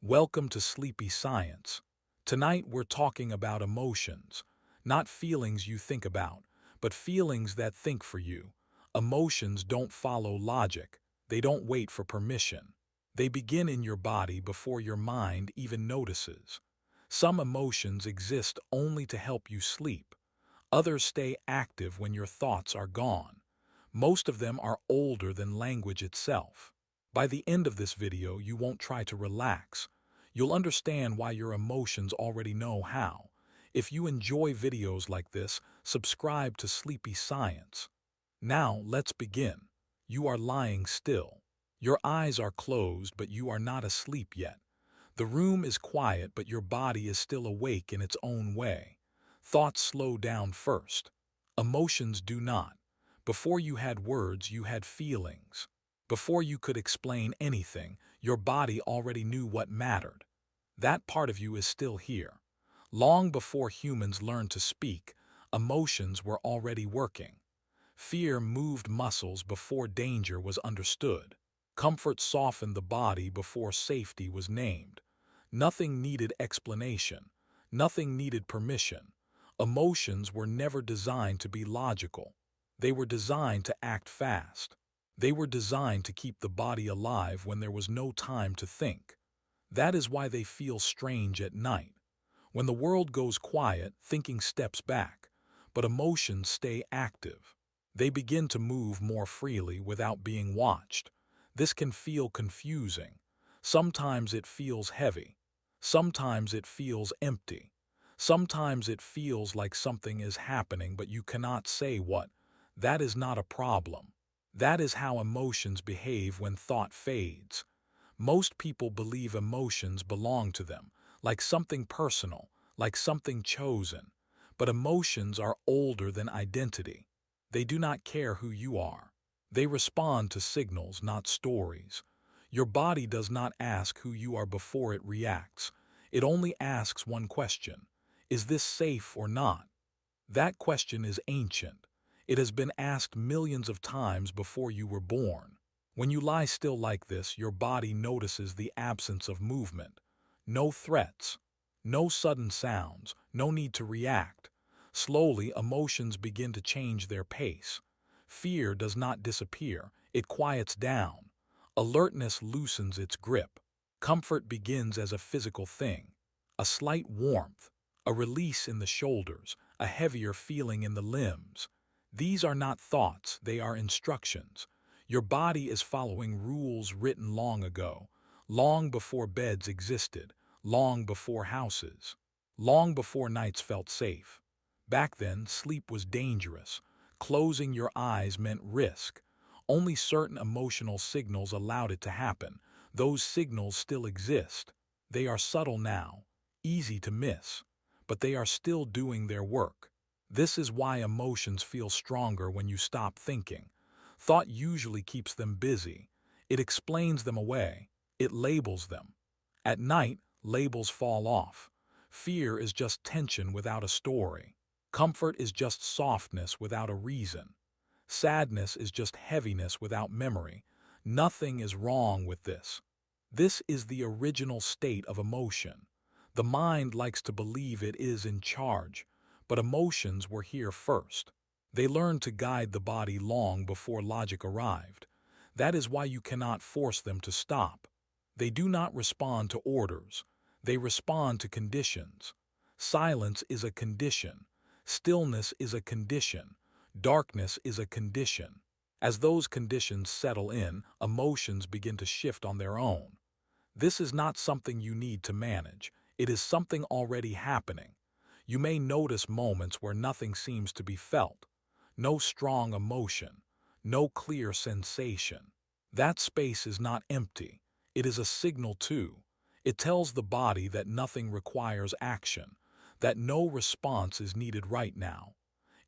Welcome to Sleepy Science. Tonight we're talking about emotions, not feelings you think about, but feelings that think for you. Emotions don't follow logic. They don't wait for permission. They begin in your body before your mind even notices. Some emotions exist only to help you sleep. Others stay active when your thoughts are gone. Most of them are older than language itself. By the end of this video, you won't try to relax. You'll understand why your emotions already know how. If you enjoy videos like this, subscribe to Sleepy Science. Now, let's begin. You are lying still. Your eyes are closed, but you are not asleep yet. The room is quiet, but your body is still awake in its own way. Thoughts slow down first. Emotions do not. Before you had words, you had feelings. Before you could explain anything, your body already knew what mattered. That part of you is still here. Long before humans learned to speak, emotions were already working. Fear moved muscles before danger was understood. Comfort softened the body before safety was named. Nothing needed explanation. Nothing needed permission. Emotions were never designed to be logical. They were designed to act fast. They were designed to keep the body alive when there was no time to think. That is why they feel strange at night. When the world goes quiet, thinking steps back, but emotions stay active. They begin to move more freely without being watched. This can feel confusing. Sometimes it feels heavy. Sometimes it feels empty. Sometimes it feels like something is happening, but you cannot say what. That is not a problem. That is how emotions behave when thought fades. Most people believe emotions belong to them, like something personal, like something chosen. But emotions are older than identity. They do not care who you are. They respond to signals, not stories. Your body does not ask who you are before it reacts. It only asks one question: is this safe or not? That question is ancient. It has been asked millions of times before you were born. When you lie still like this, your body notices the absence of movement. No threats, no sudden sounds, no need to react. Slowly, emotions begin to change their pace. Fear does not disappear, it quiets down. Alertness loosens its grip. Comfort begins as a physical thing. A slight warmth, a release in the shoulders, a heavier feeling in the limbs. These are not thoughts, they are instructions. Your body is following rules written long ago, long before beds existed, long before houses, long before nights felt safe. Back then, sleep was dangerous. Closing your eyes meant risk. Only certain emotional signals allowed it to happen. Those signals still exist. They are subtle now, easy to miss, but they are still doing their work. This is why emotions feel stronger when you stop thinking. Thought usually keeps them busy. It explains them away. It labels them. At night, labels fall off. Fear is just tension without a story. Comfort is just softness without a reason. Sadness is just heaviness without memory. Nothing is wrong with this. This is the original state of emotion. The mind likes to believe it is in charge, but emotions were here first. They learned to guide the body long before logic arrived. That is why you cannot force them to stop. They do not respond to orders. They respond to conditions. Silence is a condition. Stillness is a condition. Darkness is a condition. As those conditions settle in, emotions begin to shift on their own. This is not something you need to manage. It is something already happening. You may notice moments where nothing seems to be felt. No strong emotion. No clear sensation. That space is not empty. It is a signal too. It tells the body that nothing requires action, that no response is needed right now.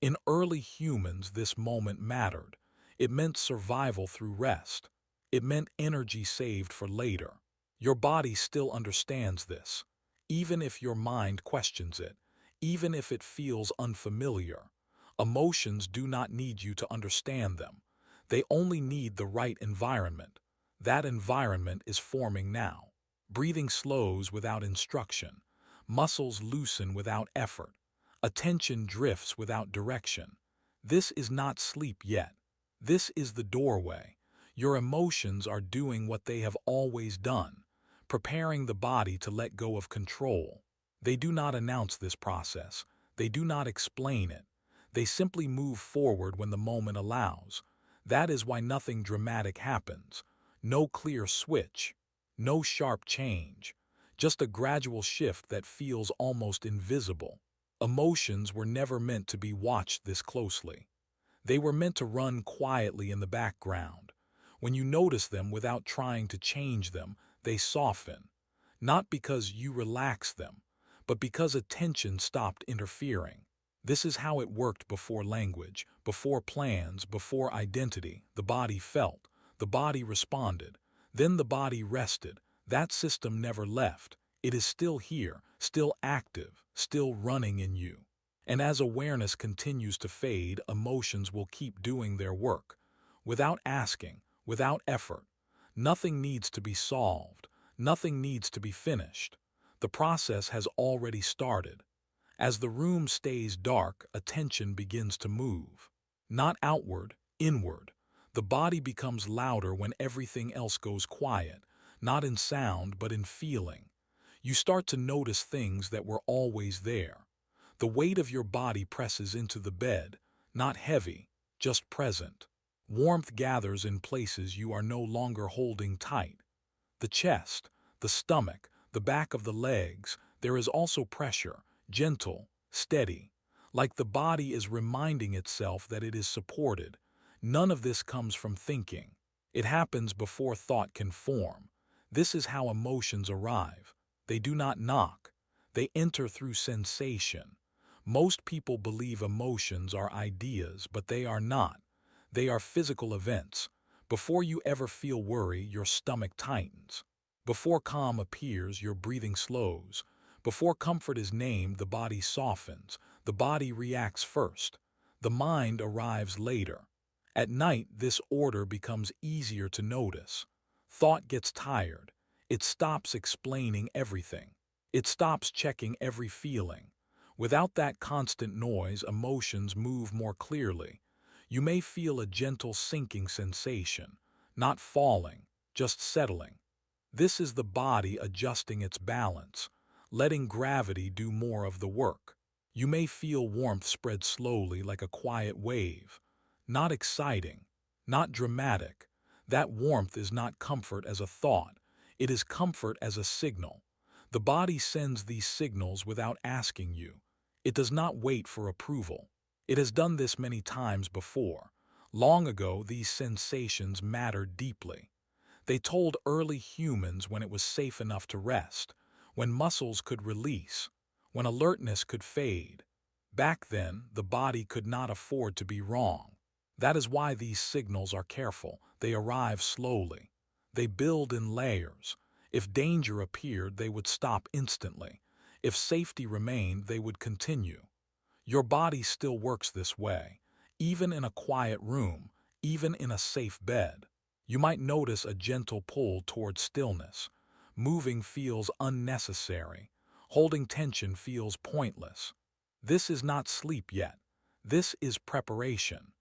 In early humans, this moment mattered. It meant survival through rest. It meant energy saved for later. Your body still understands this, even if your mind questions it, even if it feels unfamiliar. Emotions do not need you to understand them. They only need the right environment. That environment is forming now. Breathing slows without instruction. Muscles loosen without effort. Attention drifts without direction. This is not sleep yet. This is the doorway. Your emotions are doing what they have always done, preparing the body to let go of control. They do not announce this process. They do not explain it. They simply move forward when the moment allows. That is why nothing dramatic happens. No clear switch. No sharp change. Just a gradual shift that feels almost invisible. Emotions were never meant to be watched this closely. They were meant to run quietly in the background. When you notice them without trying to change them, they soften. Not because you relax them, but because attention stopped interfering. This is how it worked before language, before plans, before identity. The body felt, the body responded, then the body rested. That system never left. It is still here, still active, still running in you. And as awareness continues to fade, emotions will keep doing their work. Without asking, without effort. Nothing needs to be solved. Nothing needs to be finished. The process has already started. As the room stays dark, attention begins to move. Not outward, inward. The body becomes louder when everything else goes quiet, not in sound but in feeling. You start to notice things that were always there. The weight of your body presses into the bed, not heavy, just present. Warmth gathers in places you are no longer holding tight. The chest, the stomach, the back of the legs. There is also pressure, gentle, steady, like the body is reminding itself that it is supported. None of this comes from thinking. It happens before thought can form. This is how emotions arrive. They do not knock. They enter through sensation. Most people believe emotions are ideas, but they are not. They are physical events. Before you ever feel worry, your stomach tightens. Before calm appears, your breathing slows. Before comfort is named, the body softens. The body reacts first. The mind arrives later. At night, this order becomes easier to notice. Thought gets tired. It stops explaining everything. It stops checking every feeling. Without that constant noise, emotions move more clearly. You may feel a gentle sinking sensation, not falling, just settling. This is the body adjusting its balance, letting gravity do more of the work. You may feel warmth spread slowly like a quiet wave. Not exciting, not dramatic. That warmth is not comfort as a thought. It is comfort as a signal. The body sends these signals without asking you. It does not wait for approval. It has done this many times before. Long ago, these sensations mattered deeply. They told early humans when it was safe enough to rest, when muscles could release, when alertness could fade. Back then, the body could not afford to be wrong. That is why these signals are careful. They arrive slowly. They build in layers. If danger appeared, they would stop instantly. If safety remained, they would continue. Your body still works this way, even in a quiet room, even in a safe bed. You might notice a gentle pull toward stillness. Moving feels unnecessary. Holding tension feels pointless. This is not sleep yet. This is preparation.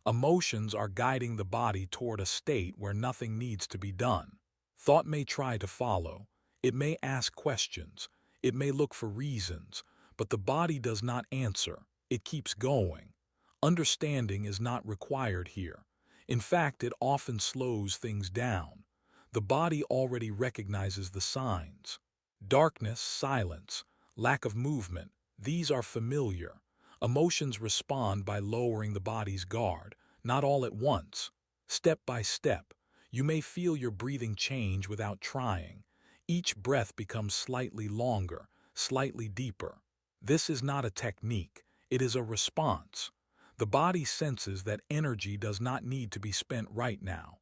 Emotions are guiding the body toward a state where nothing needs to be done. Thought may try to follow. It may ask questions. It may look for reasons. But the body does not answer. It keeps going. Understanding is not required here. In fact, it often slows things down. The body already recognizes the signs. Darkness, silence, lack of movement, these are familiar. Emotions respond by lowering the body's guard, not all at once. Step by step, you may feel your breathing change without trying. Each breath becomes slightly longer, slightly deeper. This is not a technique, it is a response. The body senses that energy does not need to be spent right now.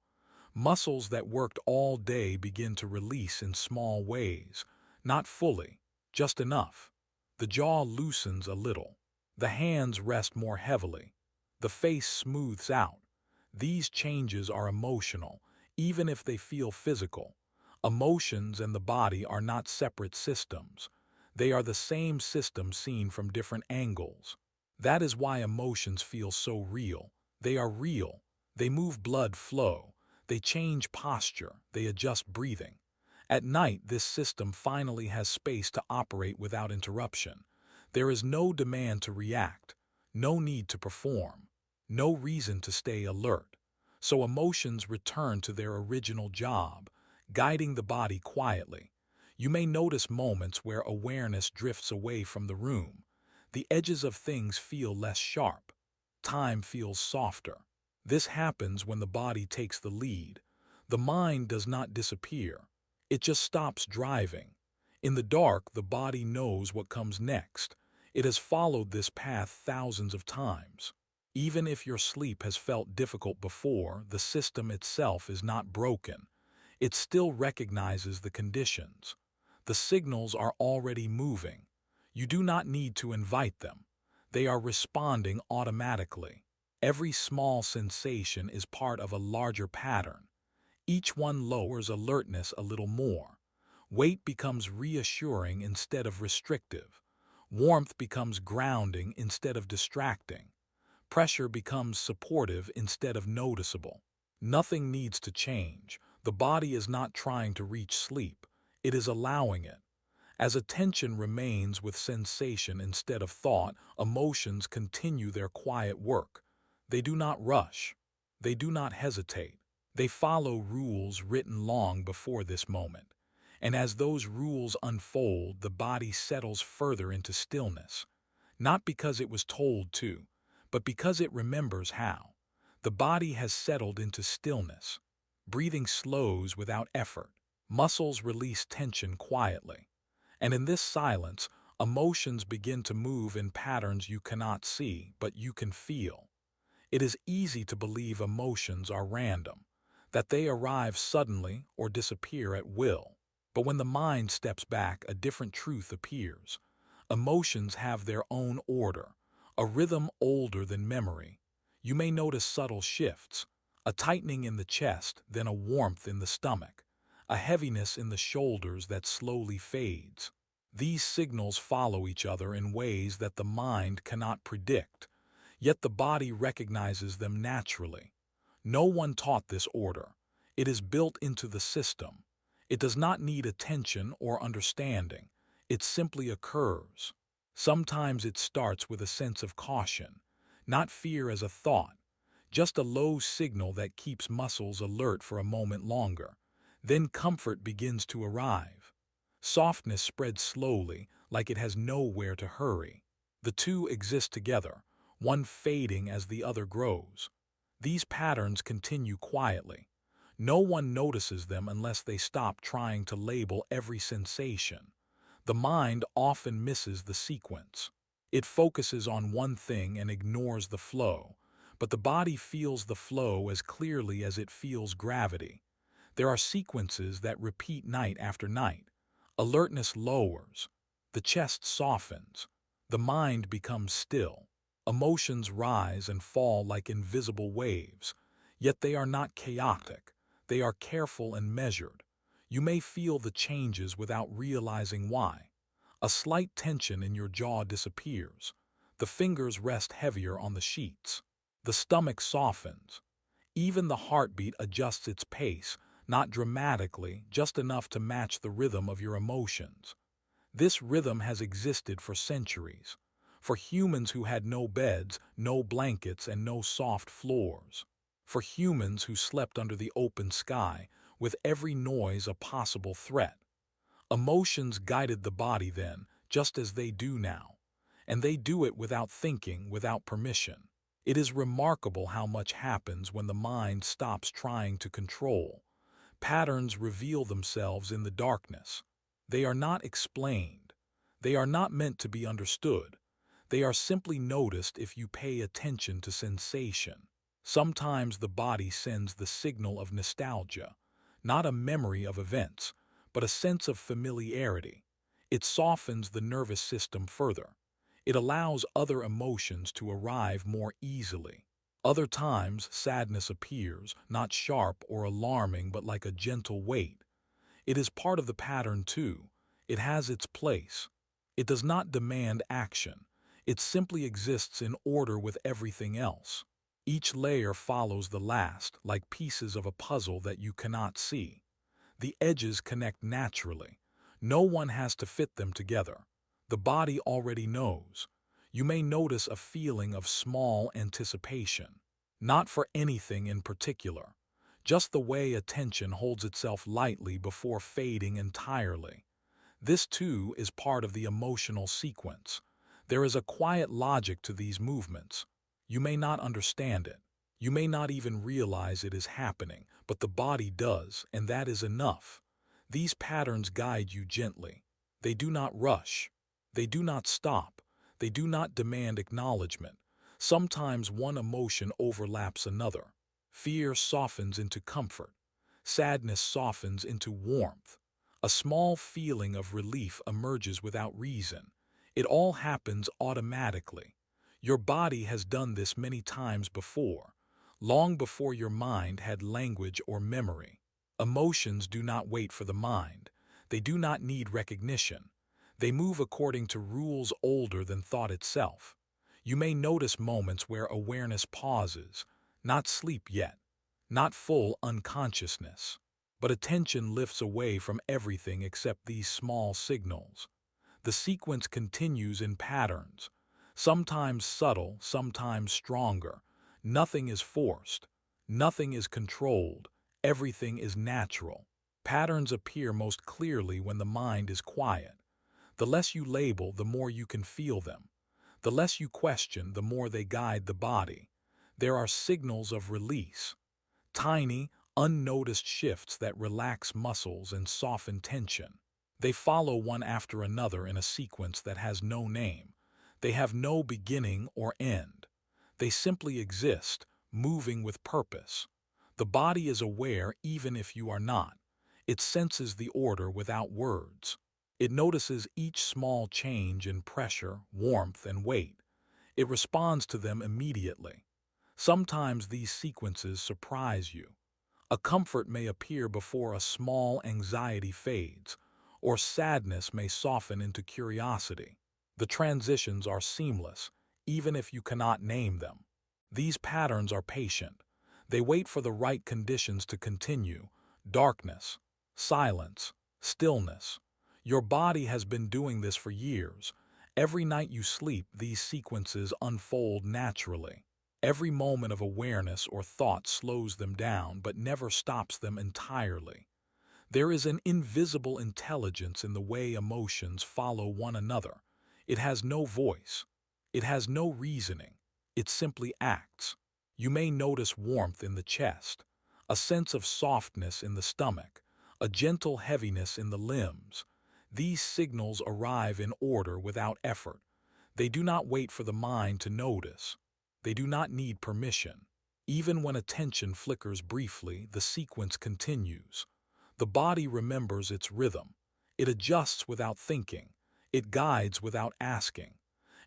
Muscles that worked all day begin to release in small ways, not fully, just enough. The jaw loosens a little. The hands rest more heavily. The face smooths out. These changes are emotional, even if they feel physical. Emotions and the body are not separate systems. They are the same system seen from different angles. That is why emotions feel so real. They are real. They move blood flow. They change posture. They adjust breathing. At night, this system finally has space to operate without interruption. There is no demand to react, no need to perform, no reason to stay alert. So emotions return to their original job, guiding the body quietly. You may notice moments where awareness drifts away from the room. The edges of things feel less sharp. Time feels softer. This happens when the body takes the lead. The mind does not disappear. It just stops driving. In the dark, the body knows what comes next. It has followed this path thousands of times. Even if your sleep has felt difficult before, the system itself is not broken. It still recognizes the conditions. The signals are already moving. You do not need to invite them. They are responding automatically. Every small sensation is part of a larger pattern. Each one lowers alertness a little more. Weight becomes reassuring instead of restrictive. Warmth becomes grounding instead of distracting. Pressure becomes supportive instead of noticeable. Nothing needs to change. The body is not trying to reach sleep. It is allowing it. As attention remains with sensation instead of thought, emotions continue their quiet work. They do not rush. They do not hesitate. They follow rules written long before this moment. And as those rules unfold, the body settles further into stillness. Not because it was told to, but because it remembers how. The body has settled into stillness. Breathing slows without effort. Muscles release tension quietly. And in this silence, emotions begin to move in patterns you cannot see, but you can feel. It is easy to believe emotions are random, that they arrive suddenly or disappear at will. But when the mind steps back, a different truth appears. Emotions have their own order, a rhythm older than memory. You may notice subtle shifts, a tightening in the chest, then a warmth in the stomach, a heaviness in the shoulders that slowly fades. These signals follow each other in ways that the mind cannot predict, yet the body recognizes them naturally. No one taught this order. It is built into the system. It does not need attention or understanding. It simply occurs. Sometimes it starts with a sense of caution, not fear as a thought, just a low signal that keeps muscles alert for a moment longer. Then comfort begins to arrive. Softness spreads slowly, like it has nowhere to hurry. The two exist together, one fading as the other grows. These patterns continue quietly. No one notices them unless they stop trying to label every sensation. The mind often misses the sequence. It focuses on one thing and ignores the flow, but the body feels the flow as clearly as it feels gravity. There are sequences that repeat night after night. Alertness lowers. The chest softens. The mind becomes still. Emotions rise and fall like invisible waves, yet they are not chaotic. They are careful and measured. You may feel the changes without realizing why. A slight tension in your jaw disappears. The fingers rest heavier on the sheets. The stomach softens. Even the heartbeat adjusts its pace, not dramatically, just enough to match the rhythm of your emotions. This rhythm has existed for centuries, for humans who had no beds, no blankets, and no soft floors. For humans who slept under the open sky, with every noise a possible threat. Emotions guided the body then, just as they do now. And they do it without thinking, without permission. It is remarkable how much happens when the mind stops trying to control. Patterns reveal themselves in the darkness. They are not explained. They are not meant to be understood. They are simply noticed if you pay attention to sensation. Sometimes the body sends the signal of nostalgia, not a memory of events, but a sense of familiarity. It softens the nervous system further. It allows other emotions to arrive more easily. Other times, sadness appears, not sharp or alarming, but like a gentle weight. It is part of the pattern too. It has its place. It does not demand action. It simply exists in order with everything else. Each layer follows the last, like pieces of a puzzle that you cannot see. The edges connect naturally. No one has to fit them together. The body already knows. You may notice a feeling of small anticipation. Not for anything in particular. Just the way attention holds itself lightly before fading entirely. This too is part of the emotional sequence. There is a quiet logic to these movements. You may not understand it. You may not even realize it is happening, but the body does, and that is enough. These patterns guide you gently. They do not rush. They do not stop. They do not demand acknowledgement. Sometimes one emotion overlaps another. Fear softens into comfort. Sadness softens into warmth. A small feeling of relief emerges without reason. It all happens automatically. Your body has done this many times before, long before your mind had language or memory. Emotions do not wait for the mind. They do not need recognition. They move according to rules older than thought itself. You may notice moments where awareness pauses, not sleep yet, not full unconsciousness, but attention lifts away from everything except these small signals. The sequence continues in patterns, sometimes subtle, sometimes stronger. Nothing is forced. Nothing is controlled. Everything is natural. Patterns appear most clearly when the mind is quiet. The less you label, the more you can feel them. The less you question, the more they guide the body. There are signals of release, tiny, unnoticed shifts that relax muscles and soften tension. They follow one after another in a sequence that has no name. They have no beginning or end. They simply exist, moving with purpose. The body is aware even if you are not. It senses the order without words. It notices each small change in pressure, warmth, and weight. It responds to them immediately. Sometimes these sequences surprise you. A comfort may appear before a small anxiety fades, or sadness may soften into curiosity. The transitions are seamless, even if you cannot name them. These patterns are patient. They wait for the right conditions to continue: darkness, silence, stillness. Your body has been doing this for years. Every night you sleep, these sequences unfold naturally. Every moment of awareness or thought slows them down but never stops them entirely. There is an invisible intelligence in the way emotions follow one another. It has no voice. It has no reasoning. It simply acts. You may notice warmth in the chest, a sense of softness in the stomach, a gentle heaviness in the limbs. These signals arrive in order without effort. They do not wait for the mind to notice. They do not need permission. Even when attention flickers briefly, the sequence continues. The body remembers its rhythm. It adjusts without thinking. It guides without asking.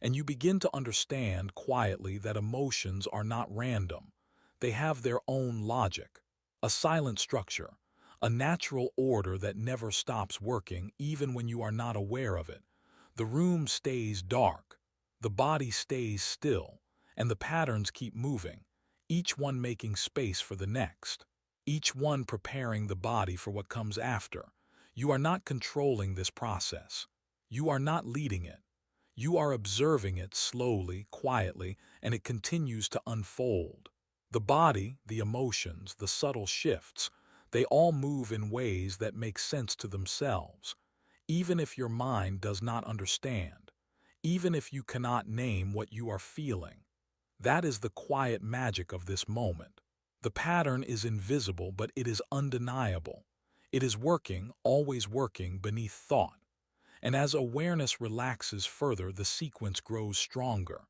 And you begin to understand quietly that emotions are not random. They have their own logic, a silent structure, a natural order that never stops working even when you are not aware of it. The room stays dark, the body stays still, and the patterns keep moving, each one making space for the next, each one preparing the body for what comes after. You are not controlling this process. You are not leading it. You are observing it slowly, quietly, and it continues to unfold. The body, the emotions, the subtle shifts, they all move in ways that make sense to themselves, even if your mind does not understand, even if you cannot name what you are feeling. That is the quiet magic of this moment. The pattern is invisible, but it is undeniable. It is working, always working beneath thought. And as awareness relaxes further, the sequence grows stronger.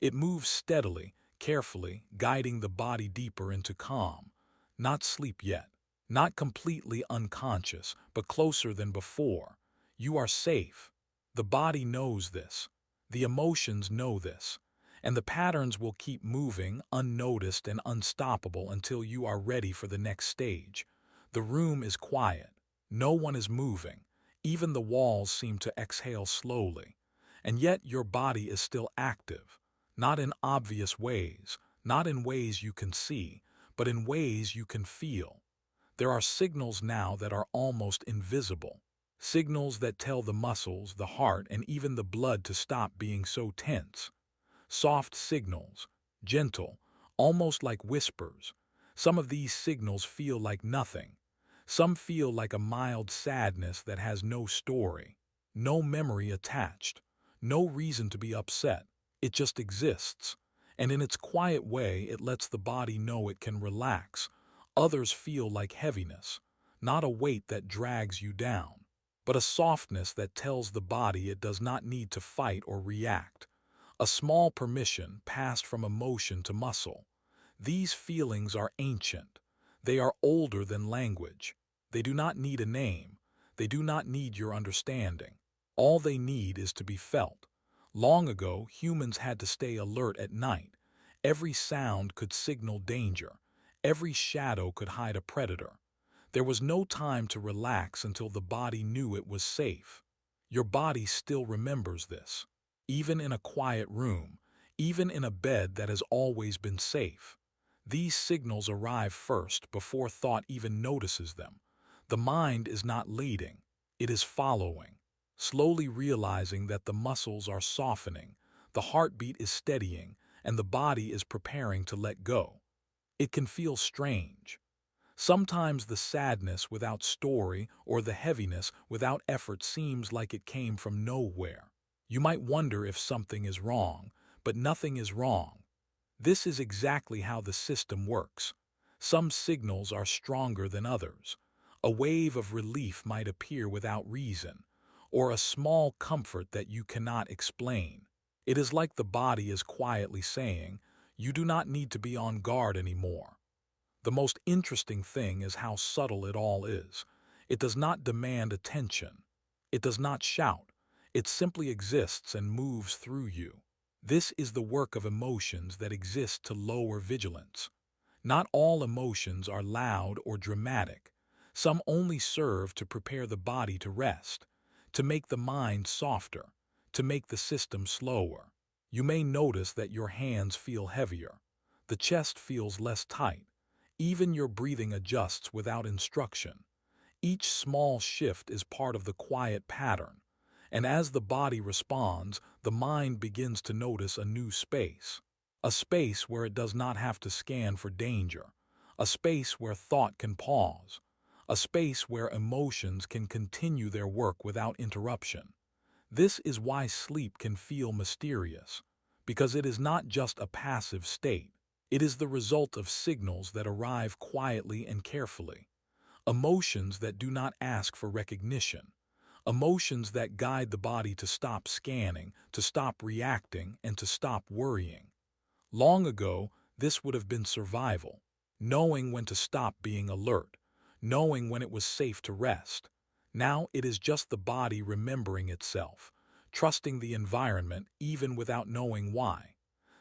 It moves steadily, carefully, guiding the body deeper into calm. Not sleep yet. Not completely unconscious, but closer than before. You are safe. The body knows this. The emotions know this. And the patterns will keep moving, unnoticed and unstoppable, until you are ready for the next stage. The room is quiet. No one is moving. Even the walls seem to exhale slowly. And yet your body is still active, not in obvious ways, not in ways you can see, but in ways you can feel. There are signals now that are almost invisible. Signals that tell the muscles, the heart, and even the blood to stop being so tense. Soft signals, gentle, almost like whispers. Some of these signals feel like nothing. Some feel like a mild sadness that has no story, no memory attached, no reason to be upset. It just exists. And in its quiet way, it lets the body know it can relax. Others feel like heaviness, not a weight that drags you down, but a softness that tells the body it does not need to fight or react. A small permission passed from emotion to muscle. These feelings are ancient. They are older than language. They do not need a name. They do not need your understanding. All they need is to be felt. Long ago, humans had to stay alert at night. Every sound could signal danger. Every shadow could hide a predator. There was no time to relax until the body knew it was safe. Your body still remembers this. Even in a quiet room, even in a bed that has always been safe. These signals arrive first before thought even notices them. The mind is not leading, it is following, slowly realizing that the muscles are softening, the heartbeat is steadying, and the body is preparing to let go. It can feel strange. Sometimes the sadness without story or the heaviness without effort seems like it came from nowhere. You might wonder if something is wrong, but nothing is wrong. This is exactly how the system works. Some signals are stronger than others. A wave of relief might appear without reason, or a small comfort that you cannot explain. It is like the body is quietly saying, "You do not need to be on guard anymore." The most interesting thing is how subtle it all is. It does not demand attention. It does not shout. It simply exists and moves through you. This is the work of emotions that exist to lower vigilance. Not all emotions are loud or dramatic. Some only serve to prepare the body to rest, to make the mind softer, to make the system slower. You may notice that your hands feel heavier. The chest feels less tight. Even your breathing adjusts without instruction. Each small shift is part of the quiet pattern. And as the body responds, the mind begins to notice a new space. A space where it does not have to scan for danger. A space where thought can pause. A space where emotions can continue their work without interruption. This is why sleep can feel mysterious, because it is not just a passive state. It is the result of signals that arrive quietly and carefully. Emotions that do not ask for recognition. Emotions that guide the body to stop scanning, to stop reacting, and to stop worrying. Long ago, this would have been survival, knowing when to stop being alert, knowing when it was safe to rest. Now it is just the body remembering itself, trusting the environment even without knowing why.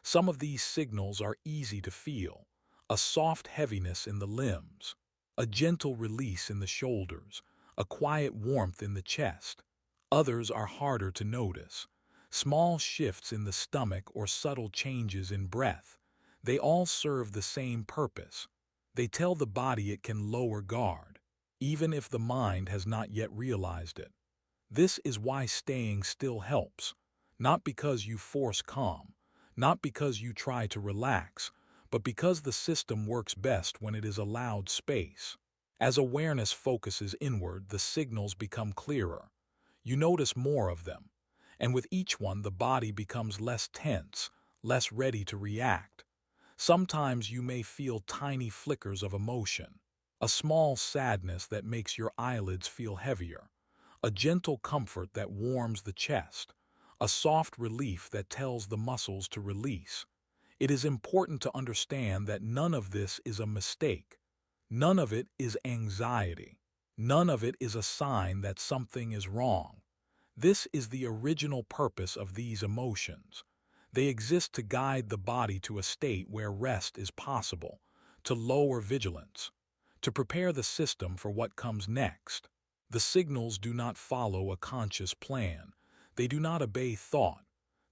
Some of these signals are easy to feel, a soft heaviness in the limbs, a gentle release in the shoulders, a quiet warmth in the chest. Others are harder to notice. Small shifts in the stomach or subtle changes in breath. They all serve the same purpose. They tell the body it can lower guard, even if the mind has not yet realized it. This is why staying still helps, not because you force calm, not because you try to relax, but because the system works best when it is allowed space. As awareness focuses inward, the signals become clearer. You notice more of them, and with each one the body becomes less tense, less ready to react. Sometimes you may feel tiny flickers of emotion, a small sadness that makes your eyelids feel heavier, a gentle comfort that warms the chest, a soft relief that tells the muscles to release. It is important to understand that none of this is a mistake. None of it is anxiety. None of it is a sign that something is wrong. This is the original purpose of these emotions. They exist to guide the body to a state where rest is possible, to lower vigilance, to prepare the system for what comes next. The signals do not follow a conscious plan. They do not obey thought.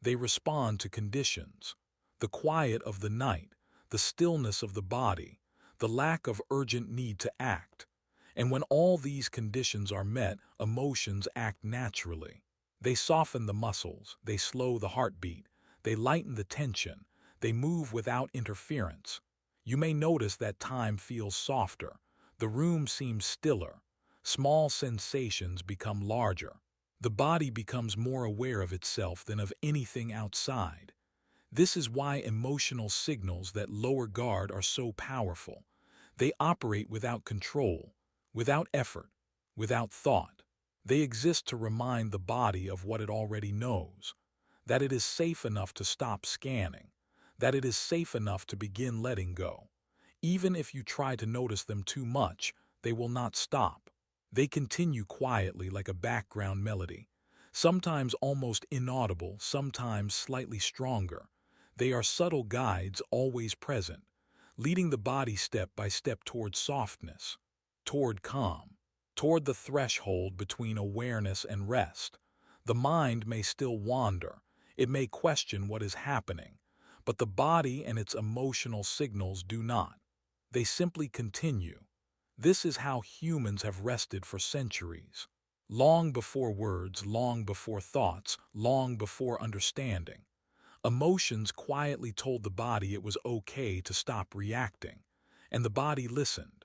They respond to conditions. The quiet of the night, the stillness of the body, the lack of urgent need to act. And when all these conditions are met, emotions act naturally. They soften the muscles, they slow the heartbeat, they lighten the tension, they move without interference. You may notice that time feels softer, the room seems stiller, small sensations become larger. The body becomes more aware of itself than of anything outside. This is why emotional signals that lower guard are so powerful. They operate without control, without effort, without thought. They exist to remind the body of what it already knows, that it is safe enough to stop scanning, that it is safe enough to begin letting go. Even if you try to notice them too much, they will not stop. They continue quietly like a background melody, sometimes almost inaudible, sometimes slightly stronger. They are subtle guides always present, leading the body step by step toward softness, toward calm, toward the threshold between awareness and rest. The mind may still wander, it may question what is happening, but the body and its emotional signals do not. They simply continue. This is how humans have rested for centuries. Long before words, long before thoughts, long before understanding. Emotions quietly told the body it was okay to stop reacting, and the body listened.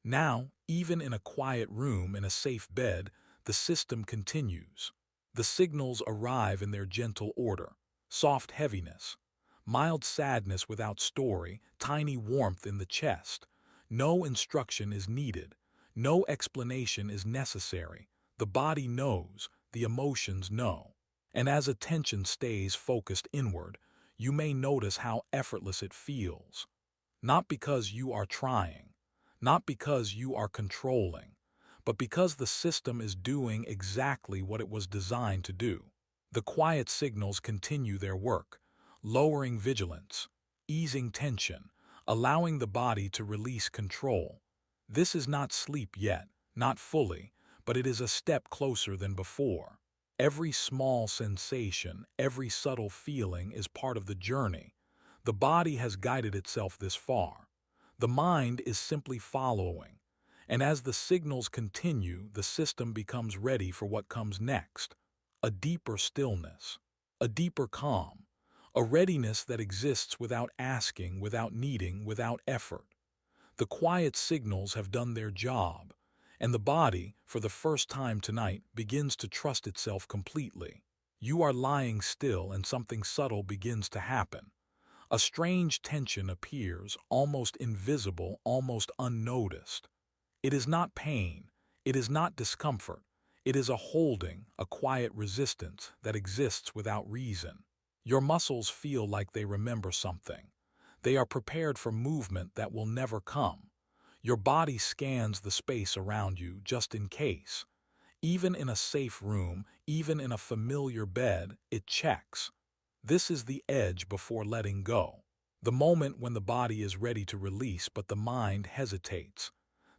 Now, even in a quiet room in a safe bed, the system continues. The signals arrive in their gentle order: soft heaviness, mild sadness without story, tiny warmth in the chest. No instruction is needed. No explanation is necessary. The body knows, the emotions know. And as attention stays focused inward, you may notice how effortless it feels. Not because you are trying, not because you are controlling, but because the system is doing exactly what it was designed to do. The quiet signals continue their work, lowering vigilance, easing tension, allowing the body to release control. This is not sleep yet, not fully, but it is a step closer than before. Every small sensation, every subtle feeling is part of the journey. The body has guided itself this far. The mind is simply following. And as the signals continue, the system becomes ready for what comes next. A deeper stillness, a deeper calm, a readiness that exists without asking, without needing, without effort. The quiet signals have done their job, and the body, for the first time tonight, begins to trust itself completely. You are lying still and something subtle begins to happen. A strange tension appears, almost invisible, almost unnoticed. It is not pain, it is not discomfort, it is a holding, a quiet resistance that exists without reason. Your muscles feel like they remember something. They are prepared for movement that will never come. Your body scans the space around you just in case. Even in a safe room, even in a familiar bed, it checks. This is the edge before letting go. The moment when the body is ready to release but the mind hesitates.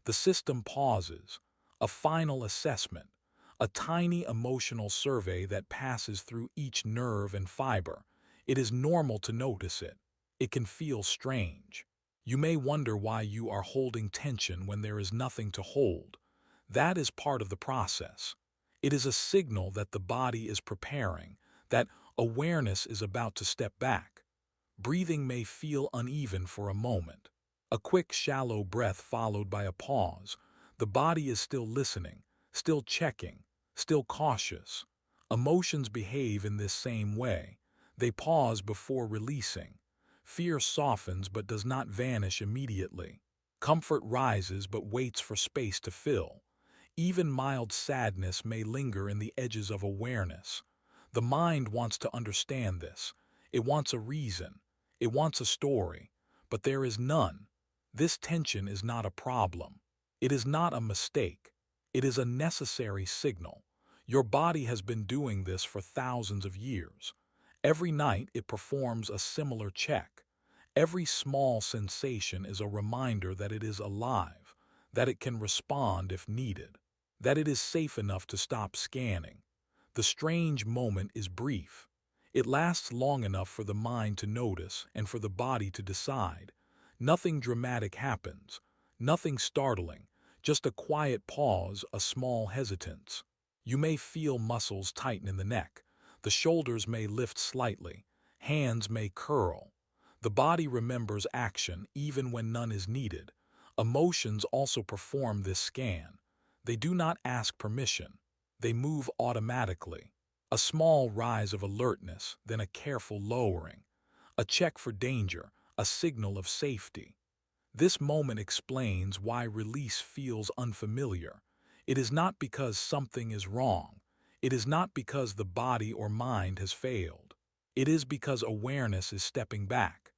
The system pauses. A final assessment. A tiny emotional survey that passes through each nerve and fiber. It is normal to notice it. It can feel strange. You may wonder why you are holding tension when there is nothing to hold. That is part of the process. It is a signal that the body is preparing, that awareness is about to step back. Breathing may feel uneven for a moment. A quick, shallow breath followed by a pause. The body is still listening, still checking, still cautious. Emotions behave in this same way. They pause before releasing. Fear softens but does not vanish immediately. Comfort rises but waits for space to fill. Even mild sadness may linger in the edges of awareness. The mind wants to understand this. It wants a reason. It wants a story. But there is none. This tension is not a problem. It is not a mistake. It is a necessary signal. Your body has been doing this for thousands of years. Every night it performs a similar check. Every small sensation is a reminder that it is alive, that it can respond if needed. that it is safe enough to stop scanning. The strange moment is brief. It lasts long enough for the mind to notice and for the body to decide. Nothing dramatic happens, nothing startling, just a quiet pause, a small hesitance. You may feel muscles tighten in the neck, the shoulders may lift slightly, hands may curl. The body remembers action even when none is needed. Emotions also perform this scan. They do not ask permission. They move automatically. A small rise of alertness, then a careful lowering. A check for danger, a signal of safety. This moment explains why release feels unfamiliar. It is not because something is wrong. It is not because the body or mind has failed. It is because awareness is stepping back.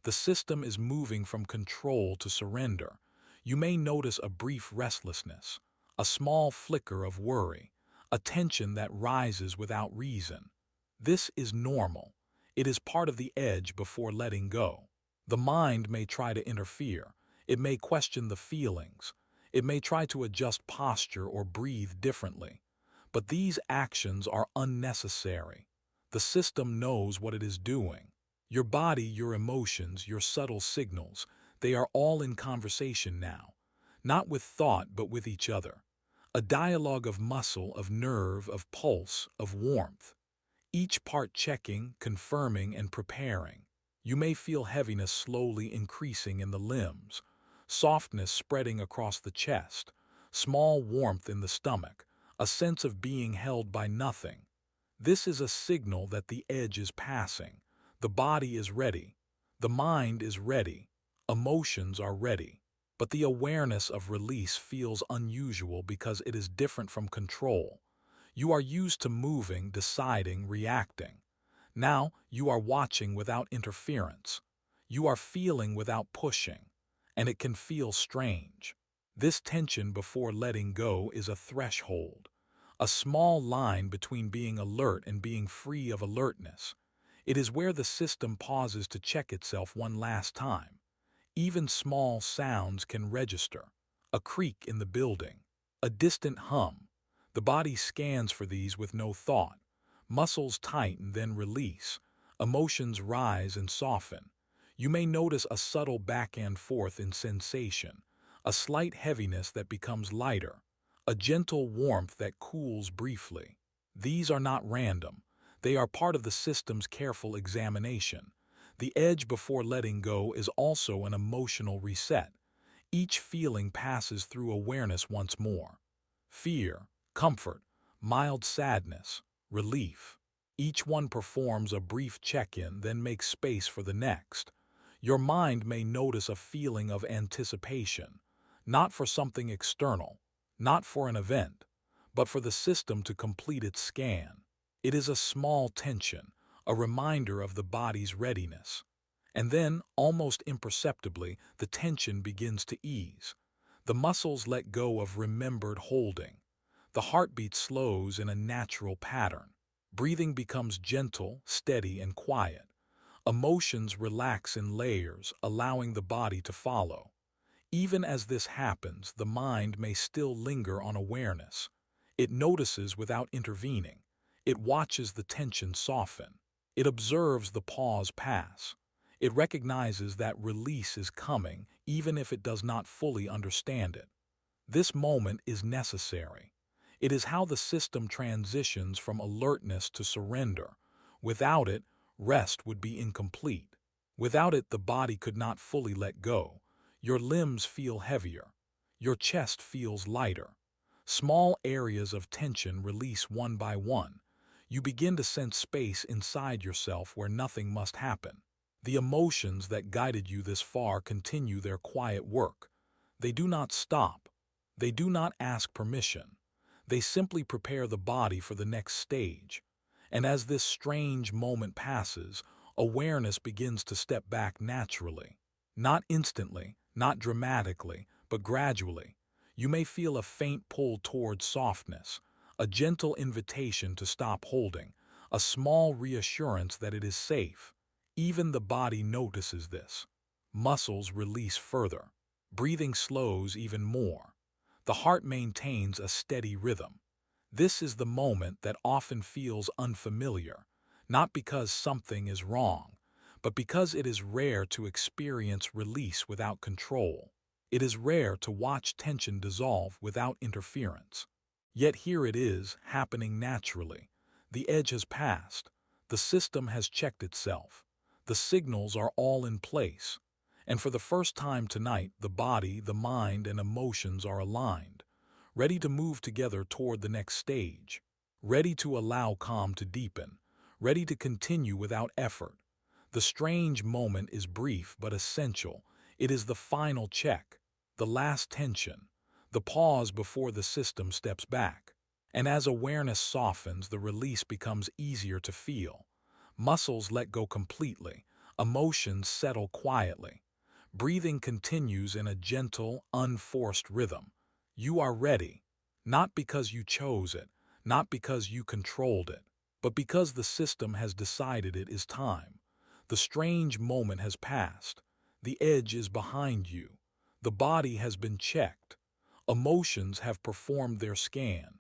The system is moving from control to surrender. You may notice a brief restlessness, a small flicker of worry, a tension that rises without reason. This is normal. It is part of the edge before letting go. The mind may try to interfere. It may question the feelings. It may try to adjust posture or breathe differently. But these actions are unnecessary. The system knows what it is doing. Your body, your emotions, your subtle signals, they are all in conversation now. Not with thought, but with each other. A dialogue of muscle, of nerve, of pulse, of warmth. Each part checking, confirming, and preparing. You may feel heaviness slowly increasing in the limbs, softness spreading across the chest, small warmth in the stomach, a sense of being held by nothing. This is a signal that the edge is passing. The body is ready. The mind is ready. Emotions are ready. But the awareness of release feels unusual because it is different from control. You are used to moving, deciding, reacting. Now you are watching without interference. You are feeling without pushing, and it can feel strange. This tension before letting go is a threshold, a small line between being alert and being free of alertness. It is where the system pauses to check itself one last time. Even small sounds can register. A creak in the building, a distant hum. The body scans for these with no thought. Muscles tighten, then release. Emotions rise and soften. You may notice a subtle back and forth in sensation, a slight heaviness that becomes lighter, a gentle warmth that cools briefly. These are not random. They are part of the system's careful examination. The edge before letting go is also an emotional reset. Each feeling passes through awareness once more. Fear, comfort, mild sadness, relief. Each one performs a brief check-in, then makes space for the next. Your mind may notice a feeling of anticipation, not for something external, not for an event, but for the system to complete its scan. It is a small tension, a reminder of the body's readiness. And then, almost imperceptibly, the tension begins to ease. The muscles let go of remembered holding. The heartbeat slows in a natural pattern. Breathing becomes gentle, steady, and quiet. Emotions relax in layers, allowing the body to follow. Even as this happens, the mind may still linger on awareness. It notices without intervening. It watches the tension soften. It observes the pause pass. It recognizes that release is coming, even if it does not fully understand it. This moment is necessary. It is how the system transitions from alertness to surrender. Without it, rest would be incomplete. Without it, the body could not fully let go. Your limbs feel heavier. Your chest feels lighter. Small areas of tension release one by one. You begin to sense space inside yourself where nothing must happen. The emotions that guided you this far continue their quiet work. They do not stop. They do not ask permission. They simply prepare the body for the next stage. And as this strange moment passes, awareness begins to step back naturally. Not instantly, not dramatically, but gradually. You may feel a faint pull toward softness, a gentle invitation to stop holding, a small reassurance that it is safe. Even the body notices this. Muscles release further. Breathing slows even more. The heart maintains a steady rhythm. This is the moment that often feels unfamiliar, not because something is wrong, but because it is rare to experience release without control. It is rare to watch tension dissolve without interference. Yet here it is, happening naturally. The edge has passed. The system has checked itself. The signals are all in place. And for the first time tonight, the body, the mind, and emotions are aligned, ready to move together toward the next stage, ready to allow calm to deepen, ready to continue without effort. The strange moment is brief but essential. It is the final check, the last tension, the pause before the system steps back. And as awareness softens, the release becomes easier to feel. Muscles let go completely, emotions settle quietly. Breathing continues in a gentle, unforced rhythm. You are ready, not because you chose it, not because you controlled it, but because the system has decided it is time. The strange moment has passed. The edge is behind you. The body has been checked. Emotions have performed their scan.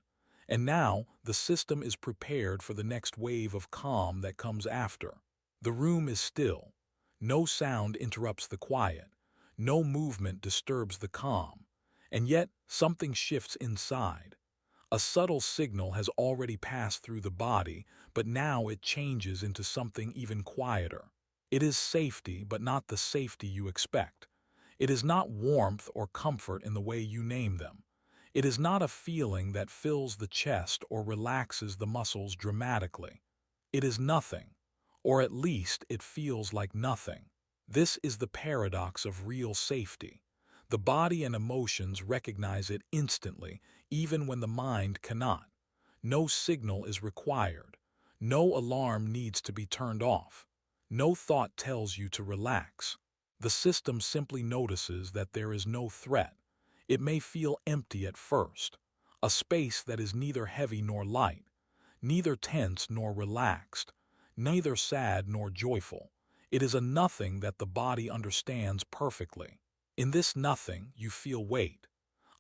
And now the system is prepared for the next wave of calm that comes after. The room is still. No sound interrupts the quiet. No movement disturbs the calm. And yet something shifts inside. A subtle signal has already passed through the body, but now it changes into something even quieter. It is safety, but not the safety you expect. It is not warmth or comfort in the way you name them. It is not a feeling that fills the chest or relaxes the muscles dramatically. It is nothing, or at least it feels like nothing. This is the paradox of real safety. The body and emotions recognize it instantly, even when the mind cannot. No signal is required. No alarm needs to be turned off. No thought tells you to relax. The system simply notices that there is no threat. It may feel empty at first, a space that is neither heavy nor light, neither tense nor relaxed, neither sad nor joyful. It is a nothing that the body understands perfectly. In this nothing, you feel weight,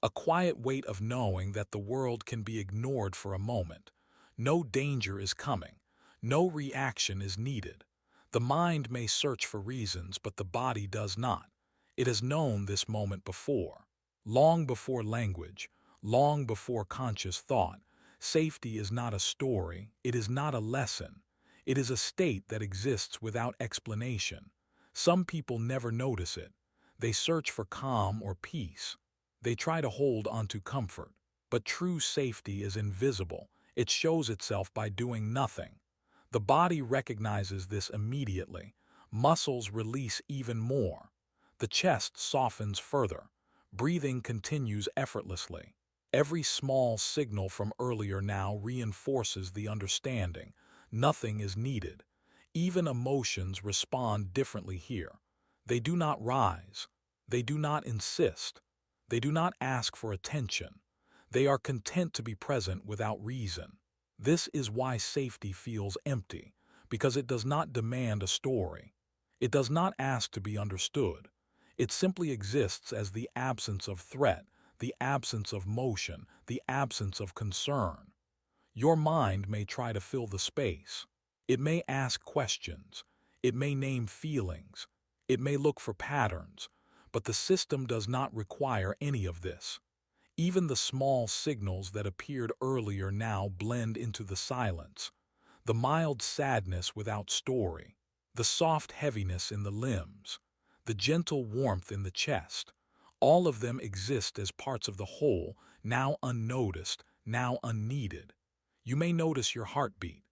a quiet weight of knowing that the world can be ignored for a moment. No danger is coming. No reaction is needed. The mind may search for reasons, but the body does not. It has known this moment before. Long before language, long before conscious thought. Safety is not a story, it is not a lesson. It is a state that exists without explanation. Some people never notice it. They search for calm or peace. They try to hold onto comfort. But true safety is invisible. It shows itself by doing nothing. The body recognizes this immediately. Muscles release even more. The chest softens further. Breathing continues effortlessly. Every small signal from earlier now reinforces the understanding. Nothing is needed. Even emotions respond differently here. They do not rise. They do not insist. They do not ask for attention. They are content to be present without reason. This is why safety feels empty, because it does not demand a story. It does not ask to be understood. It simply exists as the absence of threat, the absence of motion, the absence of concern. Your mind may try to fill the space. It may ask questions. It may name feelings. It may look for patterns. But the system does not require any of this. Even the small signals that appeared earlier now blend into the silence. The mild sadness without story. The soft heaviness in the limbs. The gentle warmth in the chest. All of them exist as parts of the whole, now unnoticed, now unneeded. You may notice your heartbeat,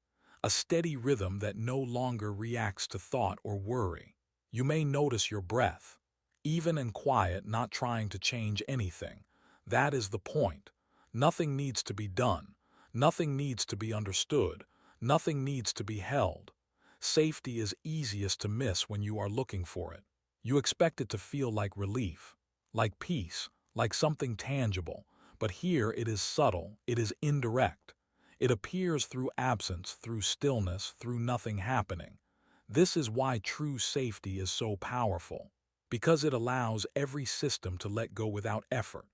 a steady rhythm that no longer reacts to thought or worry. You may notice your breath, even and quiet, not trying to change anything. That is the point. Nothing needs to be done. Nothing needs to be understood. Nothing needs to be held. Safety is easiest to miss when you are looking for it. You expect it to feel like relief, like peace, like something tangible. But here it is subtle, it is indirect. It appears through absence, through stillness, through nothing happening. This is why true safety is so powerful, because it allows every system to let go without effort.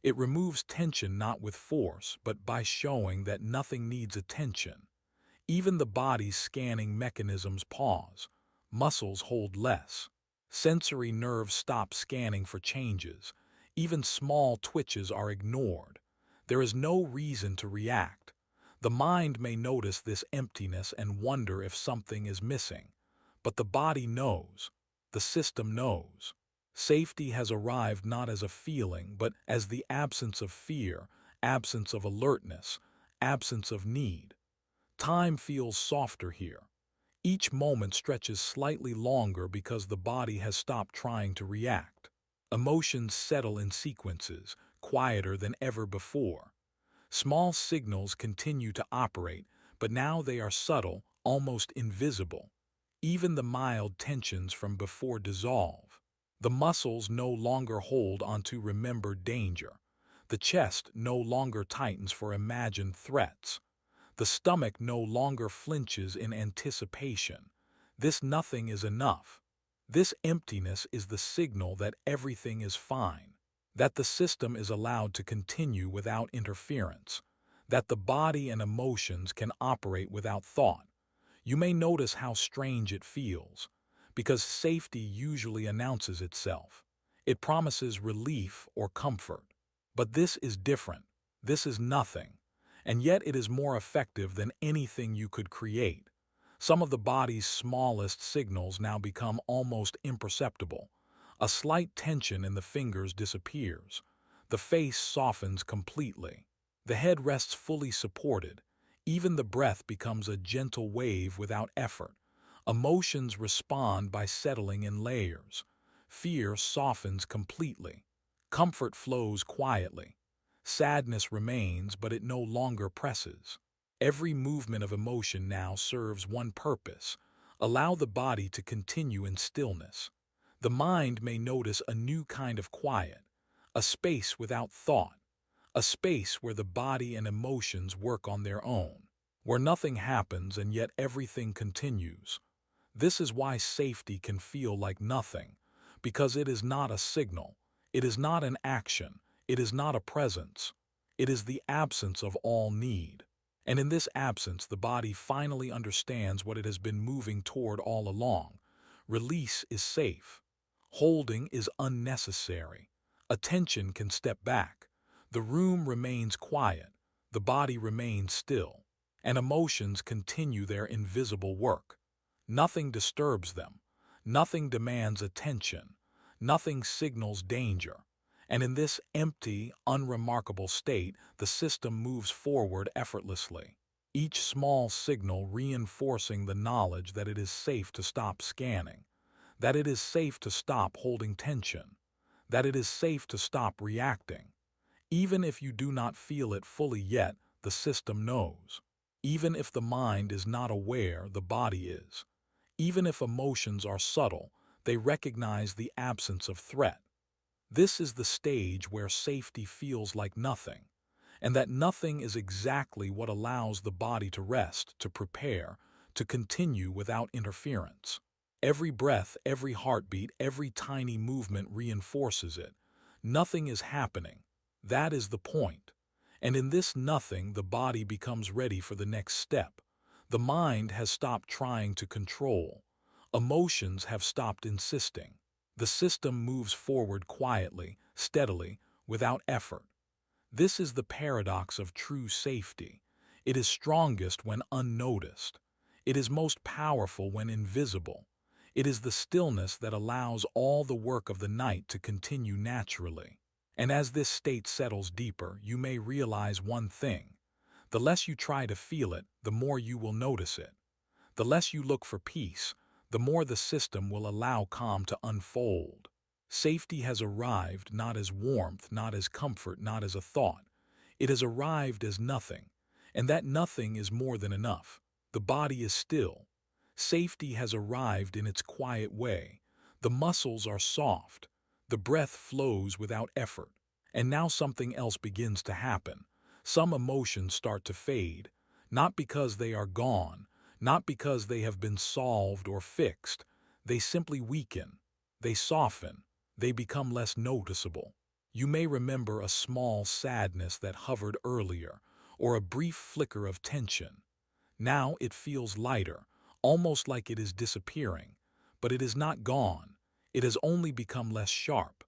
It removes tension not with force, but by showing that nothing needs attention. Even the body's scanning mechanisms pause. Muscles hold less. Sensory nerves stop scanning for changes. Even small twitches are ignored. There is no reason to react. The mind may notice this emptiness and wonder if something is missing. But the body knows. The system knows. Safety has arrived not as a feeling, but as the absence of fear, absence of alertness, absence of need. Time feels softer here. Each moment stretches slightly longer because the body has stopped trying to react. Emotions settle in sequences, quieter than ever before. Small signals continue to operate, but now they are subtle, almost invisible. Even the mild tensions from before dissolve. The muscles no longer hold onto remembered danger. The chest no longer tightens for imagined threats. The stomach no longer flinches in anticipation. This nothing is enough. This emptiness is the signal that everything is fine, that the system is allowed to continue without interference, that the body and emotions can operate without thought. You may notice how strange it feels, because safety usually announces itself. It promises relief or comfort. But this is different. This is nothing. And yet it is more effective than anything you could create. Some of the body's smallest signals now become almost imperceptible. A slight tension in the fingers disappears. The face softens completely. The head rests fully supported. Even the breath becomes a gentle wave without effort. Emotions respond by settling in layers. Fear softens completely. Comfort flows quietly. Sadness remains, but it no longer presses. Every movement of emotion now serves one purpose: allow the body to continue in stillness. The mind may notice a new kind of quiet, a space without thought, a space where the body and emotions work on their own, where nothing happens and yet everything continues. This is why safety can feel like nothing, because it is not a signal, it is not an action, it is not a presence. It is the absence of all need. And in this absence, the body finally understands what it has been moving toward all along. Release is safe. Holding is unnecessary. Attention can step back. The room remains quiet. The body remains still. And emotions continue their invisible work. Nothing disturbs them. Nothing demands attention. Nothing signals danger. And in this empty, unremarkable state, the system moves forward effortlessly. Each small signal reinforcing the knowledge that it is safe to stop scanning, that it is safe to stop holding tension, that it is safe to stop reacting. Even if you do not feel it fully yet, the system knows. Even if the mind is not aware, the body is. Even if emotions are subtle, they recognize the absence of threat. This is the stage where safety feels like nothing, and that nothing is exactly what allows the body to rest, to prepare, to continue without interference. Every breath, every heartbeat, every tiny movement reinforces it. Nothing is happening. That is the point. And in this nothing, the body becomes ready for the next step. The mind has stopped trying to control. Emotions have stopped insisting. The system moves forward quietly, steadily, without effort. This is the paradox of true safety. It is strongest when unnoticed. It is most powerful when invisible. It is the stillness that allows all the work of the night to continue naturally. And as this state settles deeper, you may realize one thing. The less you try to feel it, the more you will notice it. The less you look for peace, the more the system will allow calm to unfold. Safety has arrived not as warmth, not as comfort, not as a thought. It has arrived as nothing, and that nothing is more than enough. The body is still. Safety has arrived in its quiet way. The muscles are soft. The breath flows without effort. And now something else begins to happen. Some emotions start to fade, not because they are gone, not because they have been solved or fixed. They simply weaken. They soften. They become less noticeable. You may remember a small sadness that hovered earlier, or a brief flicker of tension. Now it feels lighter, almost like it is disappearing, but it is not gone. It has only become less sharp.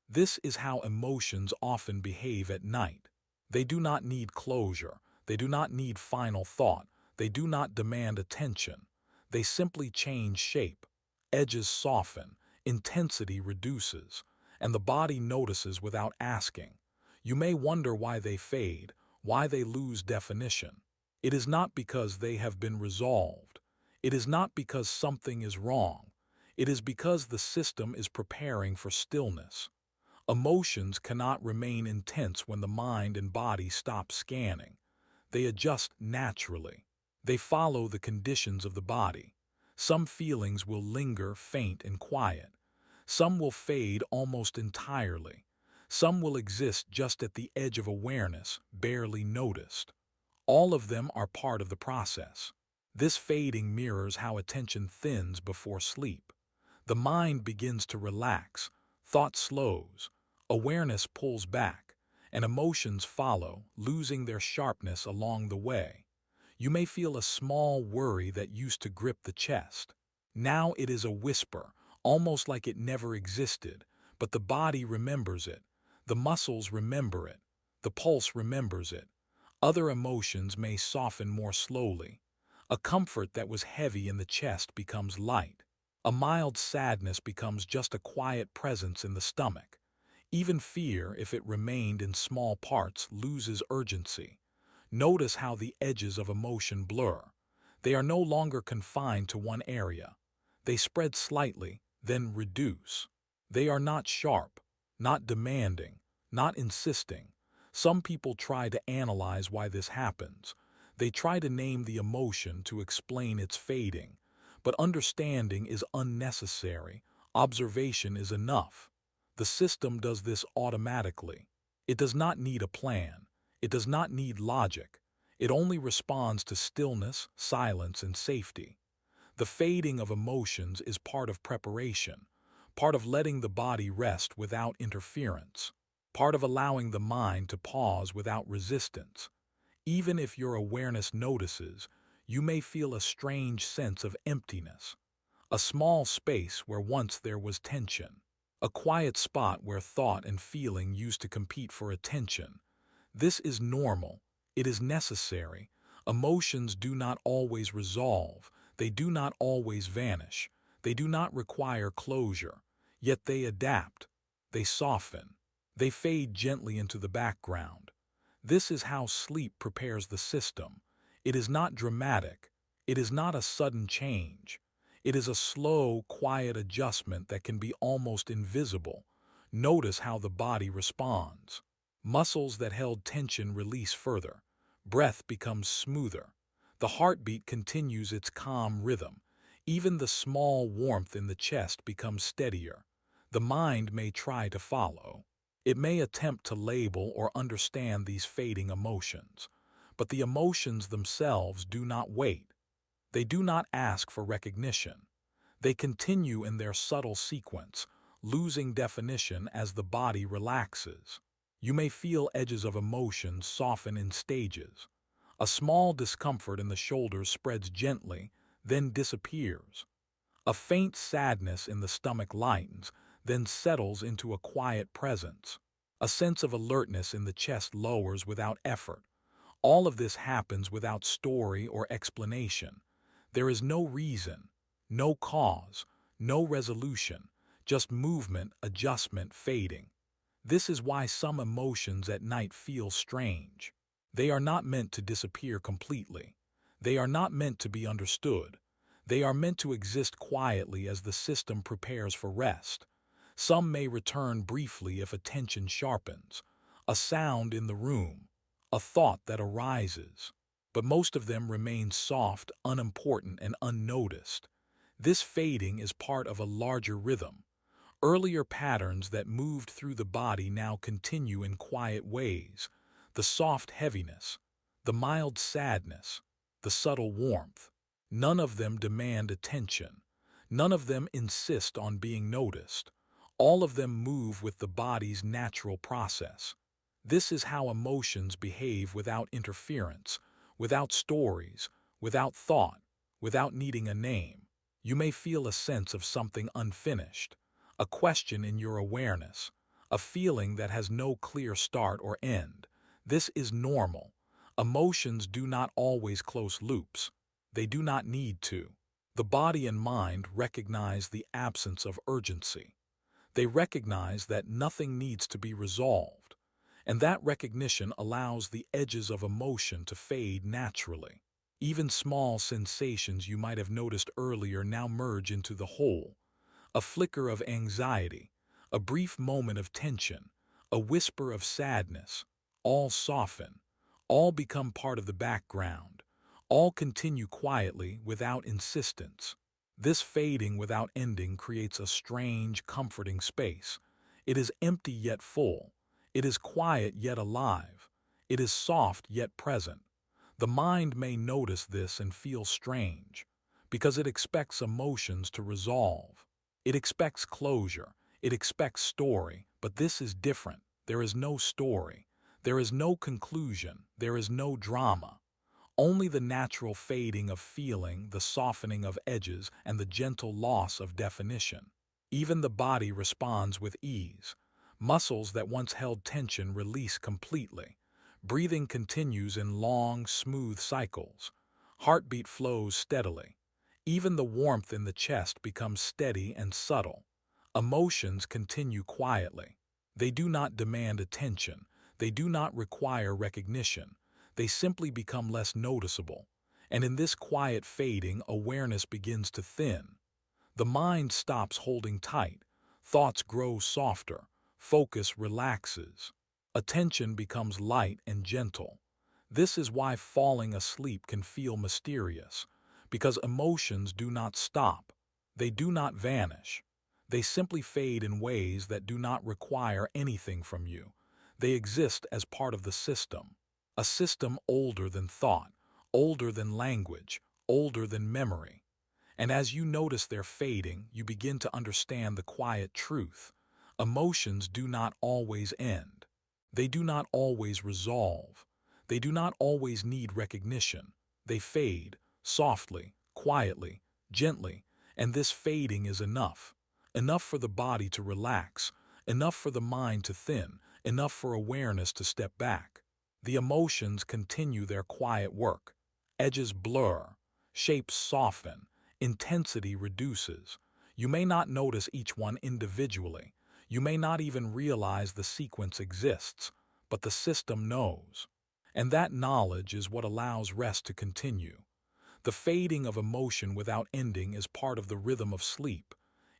This is how emotions often behave at night. They do not need closure. They do not need final thought. They do not demand attention. They simply change shape. Edges soften, intensity reduces, and the body notices without asking. You may wonder why they fade, why they lose definition. It is not because they have been resolved. It is not because something is wrong. It is because the system is preparing for stillness. Emotions cannot remain intense when the mind and body stop scanning. They adjust naturally. They follow the conditions of the body. Some feelings will linger faint and quiet. Some will fade almost entirely. Some will exist just at the edge of awareness, barely noticed. All of them are part of the process. This fading mirrors how attention thins before sleep. The mind begins to relax, thought slows, awareness pulls back, and emotions follow, losing their sharpness along the way. You may feel a small worry that used to grip the chest. Now it is a whisper, almost like it never existed, but the body remembers it. The muscles remember it. The pulse remembers it. Other emotions may soften more slowly. A comfort that was heavy in the chest becomes light. A mild sadness becomes just a quiet presence in the stomach. Even fear, if it remained in small parts, loses urgency. Notice how the edges of emotion blur. They are no longer confined to one area. They spread slightly, then reduce. They are not sharp, not demanding, not insisting. Some people try to analyze why this happens. They try to name the emotion to explain its fading. But understanding is unnecessary. Observation is enough. The system does this automatically. It does not need a plan. It does not need logic. It only responds to stillness, silence, and safety. The fading of emotions is part of preparation, part of letting the body rest without interference, part of allowing the mind to pause without resistance. Even if your awareness notices, you may feel a strange sense of emptiness, a small space where once there was tension, a quiet spot where thought and feeling used to compete for attention. This is normal. It is necessary. Emotions do not always resolve. They do not always vanish. They do not require closure. Yet they adapt. They soften. They fade gently into the background. This is how sleep prepares the system. It is not dramatic. It is not a sudden change. It is a slow, quiet adjustment that can be almost invisible. Notice how the body responds. Muscles that held tension release further. Breath becomes smoother. The heartbeat continues its calm rhythm. Even the small warmth in the chest becomes steadier. The mind may try to follow. It may attempt to label or understand these fading emotions. But the emotions themselves do not wait. They do not ask for recognition. They continue in their subtle sequence, losing definition as the body relaxes. You may feel edges of emotion soften in stages. A small discomfort in the shoulders spreads gently, then disappears. A faint sadness in the stomach lightens, then settles into a quiet presence. A sense of alertness in the chest lowers without effort. All of this happens without story or explanation. There is no reason, no cause, no resolution, just movement, adjustment, fading. This is why some emotions at night feel strange. They are not meant to disappear completely. They are not meant to be understood. They are meant to exist quietly as the system prepares for rest. Some may return briefly if attention sharpens, a sound in the room, a thought that arises. But most of them remain soft, unimportant, and unnoticed. This fading is part of a larger rhythm. Earlier patterns that moved through the body now continue in quiet ways. The soft heaviness, the mild sadness, the subtle warmth. None of them demand attention. None of them insist on being noticed. All of them move with the body's natural process. This is how emotions behave without interference, without stories, without thought, without needing a name. You may feel a sense of something unfinished, a question in your awareness, a feeling that has no clear start or end. This is normal. Emotions do not always close loops. They do not need to. The body and mind recognize the absence of urgency. They recognize that nothing needs to be resolved, and that recognition allows the edges of emotion to fade naturally. Even small sensations you might have noticed earlier now merge into the whole. A flicker of anxiety, a brief moment of tension, a whisper of sadness, all soften, all become part of the background, all continue quietly without insistence. This fading without ending creates a strange, comforting space. It is empty yet full. It is quiet yet alive. It is soft yet present. The mind may notice this and feel strange, because it expects emotions to resolve. It expects closure. It expects story, but this is different. There is no story. There is no conclusion. There is no drama. Only the natural fading of feeling, the softening of edges, and the gentle loss of definition. Even the body responds with ease. Muscles that once held tension release completely. Breathing continues in long, smooth cycles. Heartbeat flows steadily. Even the warmth in the chest becomes steady and subtle. Emotions continue quietly. They do not demand attention. They do not require recognition. They simply become less noticeable. And in this quiet fading, awareness begins to thin. The mind stops holding tight. Thoughts grow softer. Focus relaxes. Attention becomes light and gentle. This is why falling asleep can feel mysterious, because emotions do not stop. They do not vanish. They simply fade in ways that do not require anything from you. They exist as part of the system. A system older than thought, older than language, older than memory. And as you notice their fading, you begin to understand the quiet truth. Emotions do not always end. They do not always resolve. They do not always need recognition. They fade, softly, quietly, gently, and this fading is enough. Enough for the body to relax, enough for the mind to thin, enough for awareness to step back. The emotions continue their quiet work. Edges blur, shapes soften, intensity reduces. You may not notice each one individually. You may not even realize the sequence exists, but the system knows. And that knowledge is what allows rest to continue. The fading of emotion without ending is part of the rhythm of sleep.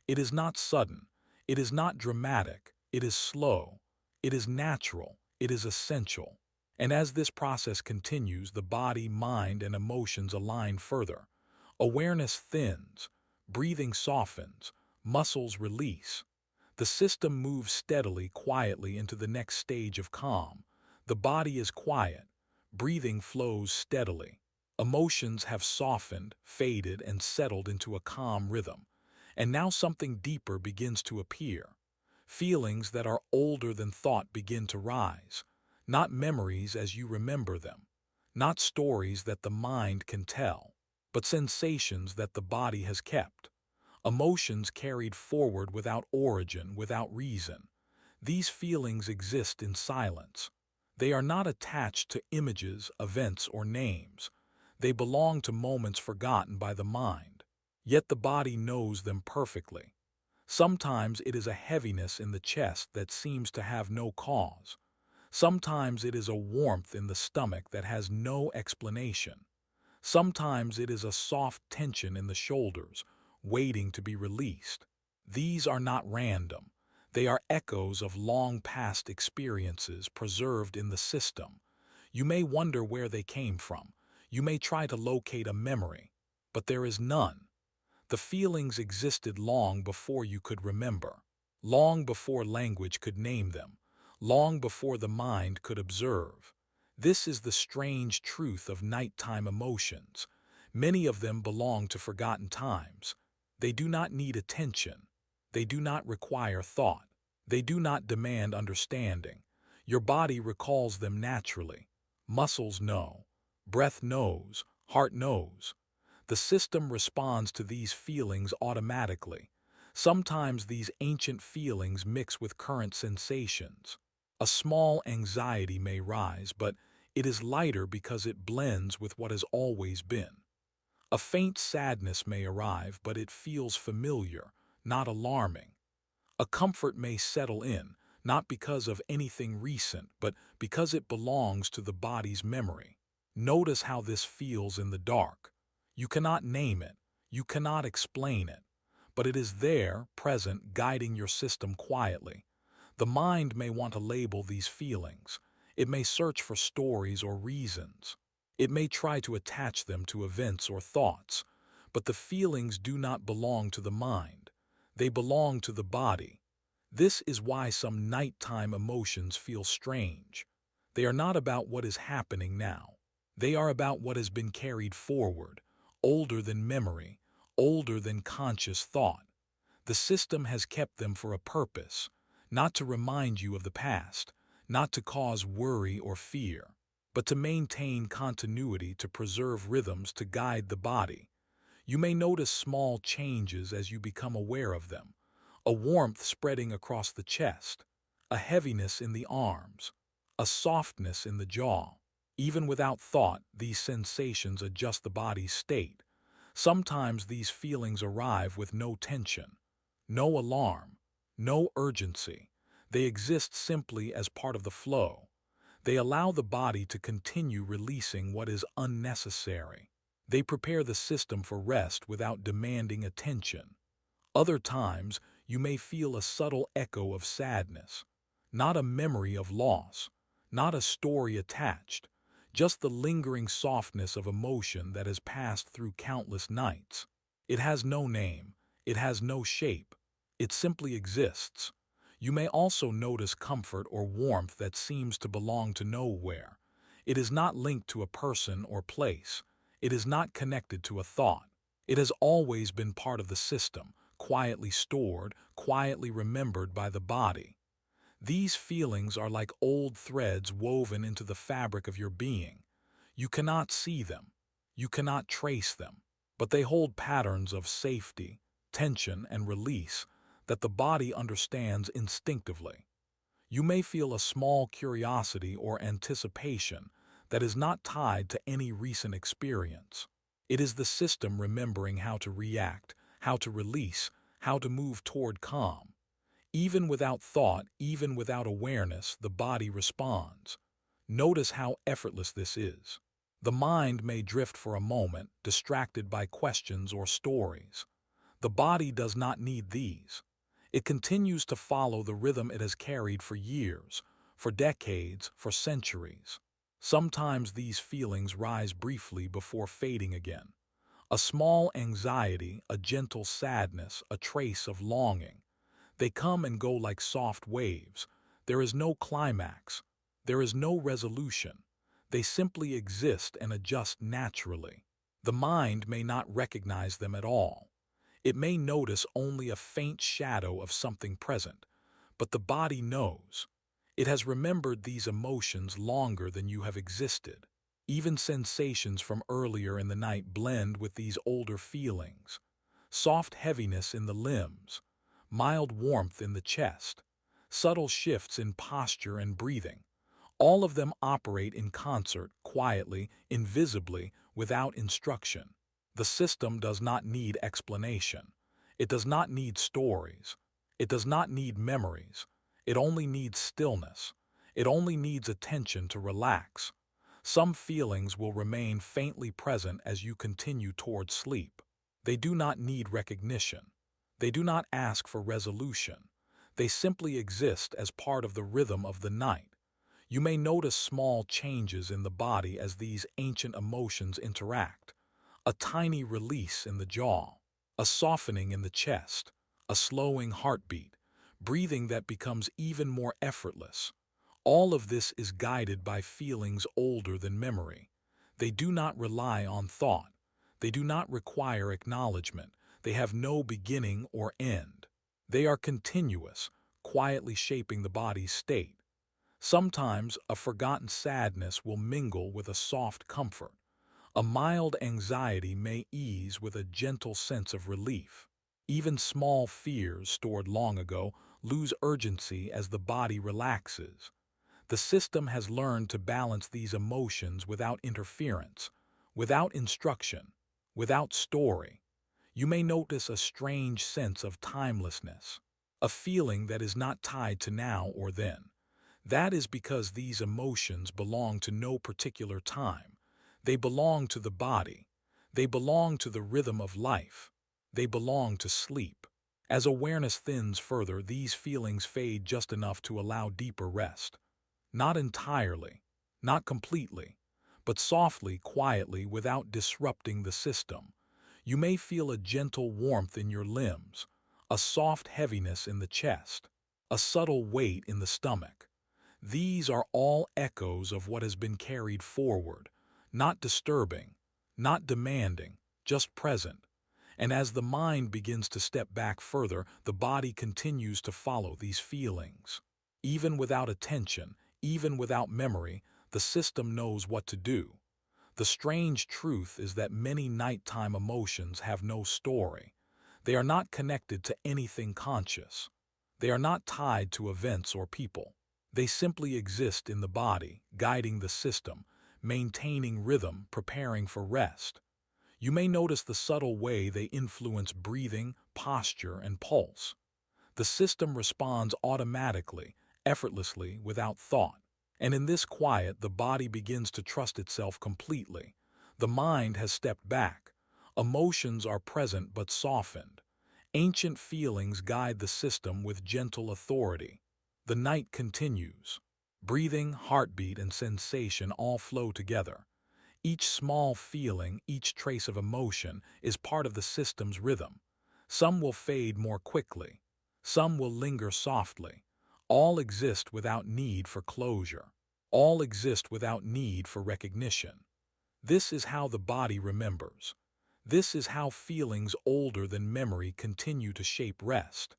It is not sudden. It is not dramatic. It is slow. It is natural. It is essential. And as this process continues, the body, mind, and emotions align further. Awareness thins, breathing softens, muscles release. The system moves steadily, quietly into the next stage of calm. The body is quiet, breathing flows steadily. Emotions have softened, faded, and settled into a calm rhythm. And now something deeper begins to appear. Feelings that are older than thought begin to rise. Not memories as you remember them, not stories that the mind can tell, but sensations that the body has kept. Emotions carried forward without origin, without reason. These feelings exist in silence. They are not attached to images, events, or names. They belong to moments forgotten by the mind. Yet the body knows them perfectly. Sometimes it is a heaviness in the chest that seems to have no cause. Sometimes it is a warmth in the stomach that has no explanation. Sometimes it is a soft tension in the shoulders, waiting to be released. These are not random. They are echoes of long past experiences preserved in the system. You may wonder where they came from. You may try to locate a memory, but there is none. The feelings existed long before you could remember, long before language could name them, long before the mind could observe. This is the strange truth of nighttime emotions. Many of them belong to forgotten times. They do not need attention. They do not require thought. They do not demand understanding. Your body recalls them naturally. Muscles know. Breath knows. Heart knows. The system responds to these feelings automatically. Sometimes these ancient feelings mix with current sensations. A small anxiety may rise, but it is lighter because it blends with what has always been. A faint sadness may arrive, but it feels familiar, not alarming. A comfort may settle in, not because of anything recent, but because it belongs to the body's memory. Notice how this feels in the dark. You cannot name it, you cannot explain it, but it is there, present, guiding your system quietly. The mind may want to label these feelings. It may search for stories or reasons. It may try to attach them to events or thoughts, but the feelings do not belong to the mind. They belong to the body. This is why some nighttime emotions feel strange. They are not about what is happening now. They are about what has been carried forward, older than memory, older than conscious thought. The system has kept them for a purpose, not to remind you of the past, not to cause worry or fear, but to maintain continuity, to preserve rhythms, to guide the body. You may notice small changes as you become aware of them. A warmth spreading across the chest, a heaviness in the arms, a softness in the jaw. Even without thought, these sensations adjust the body's state. Sometimes these feelings arrive with no tension, no alarm, no urgency. They exist simply as part of the flow. They allow the body to continue releasing what is unnecessary. They prepare the system for rest without demanding attention. Other times, you may feel a subtle echo of sadness, not a memory of loss, not a story attached, just the lingering softness of emotion that has passed through countless nights. It has no name, it has no shape, it simply exists. You may also notice comfort or warmth that seems to belong to nowhere. It is not linked to a person or place. It is not connected to a thought. It has always been part of the system, quietly stored, quietly remembered by the body. These feelings are like old threads woven into the fabric of your being. You cannot see them, you cannot trace them, but they hold patterns of safety, tension, and release that the body understands instinctively. You may feel a small curiosity or anticipation that is not tied to any recent experience. It is the system remembering how to react, how to release, how to move toward calm. Even without thought, even without awareness, the body responds. Notice how effortless this is. The mind may drift for a moment, distracted by questions or stories. The body does not need these. It continues to follow the rhythm it has carried for years, for decades, for centuries. Sometimes these feelings rise briefly before fading again. A small anxiety, a gentle sadness, a trace of longing. They come and go like soft waves. There is no climax. There is no resolution. They simply exist and adjust naturally. The mind may not recognize them at all. It may notice only a faint shadow of something present, but the body knows. It has remembered these emotions longer than you have existed. Even sensations from earlier in the night blend with these older feelings. Soft heaviness in the limbs, mild warmth in the chest, subtle shifts in posture and breathing. All of them operate in concert, quietly, invisibly, without instruction. The system does not need explanation. It does not need stories. It does not need memories. It only needs stillness. It only needs attention to relax. Some feelings will remain faintly present as you continue toward sleep. They do not need recognition. They do not ask for resolution. They simply exist as part of the rhythm of the night. You may notice small changes in the body as these ancient emotions interact. A tiny release in the jaw, a softening in the chest, a slowing heartbeat, breathing that becomes even more effortless. All of this is guided by feelings older than memory. They do not rely on thought. They do not require acknowledgement. They have no beginning or end. They are continuous, quietly shaping the body's state. Sometimes a forgotten sadness will mingle with a soft comfort. A mild anxiety may ease with a gentle sense of relief. Even small fears stored long ago lose urgency as the body relaxes. The system has learned to balance these emotions without interference, without instruction, without story. You may notice a strange sense of timelessness, a feeling that is not tied to now or then. That is because these emotions belong to no particular time. They belong to the body. They belong to the rhythm of life. They belong to sleep. As awareness thins further, these feelings fade just enough to allow deeper rest. Not entirely, not completely, but softly, quietly, without disrupting the system. You may feel a gentle warmth in your limbs, a soft heaviness in the chest, a subtle weight in the stomach. These are all echoes of what has been carried forward, not disturbing, not demanding, just present. And as the mind begins to step back further, the body continues to follow these feelings. Even without attention, even without memory, the system knows what to do. The strange truth is that many nighttime emotions have no story. They are not connected to anything conscious. They are not tied to events or people. They simply exist in the body, guiding the system, maintaining rhythm, preparing for rest. You may notice the subtle way they influence breathing, posture, and pulse. The system responds automatically, effortlessly, without thought. And in this quiet, the body begins to trust itself completely. The mind has stepped back. Emotions are present but softened. Ancient feelings guide the system with gentle authority. The night continues. Breathing, heartbeat, and sensation all flow together. Each small feeling, each trace of emotion is part of the system's rhythm. Some will fade more quickly. Some will linger softly. All exist without need for closure. All exist without need for recognition. This is how the body remembers. This is how feelings older than memory continue to shape rest.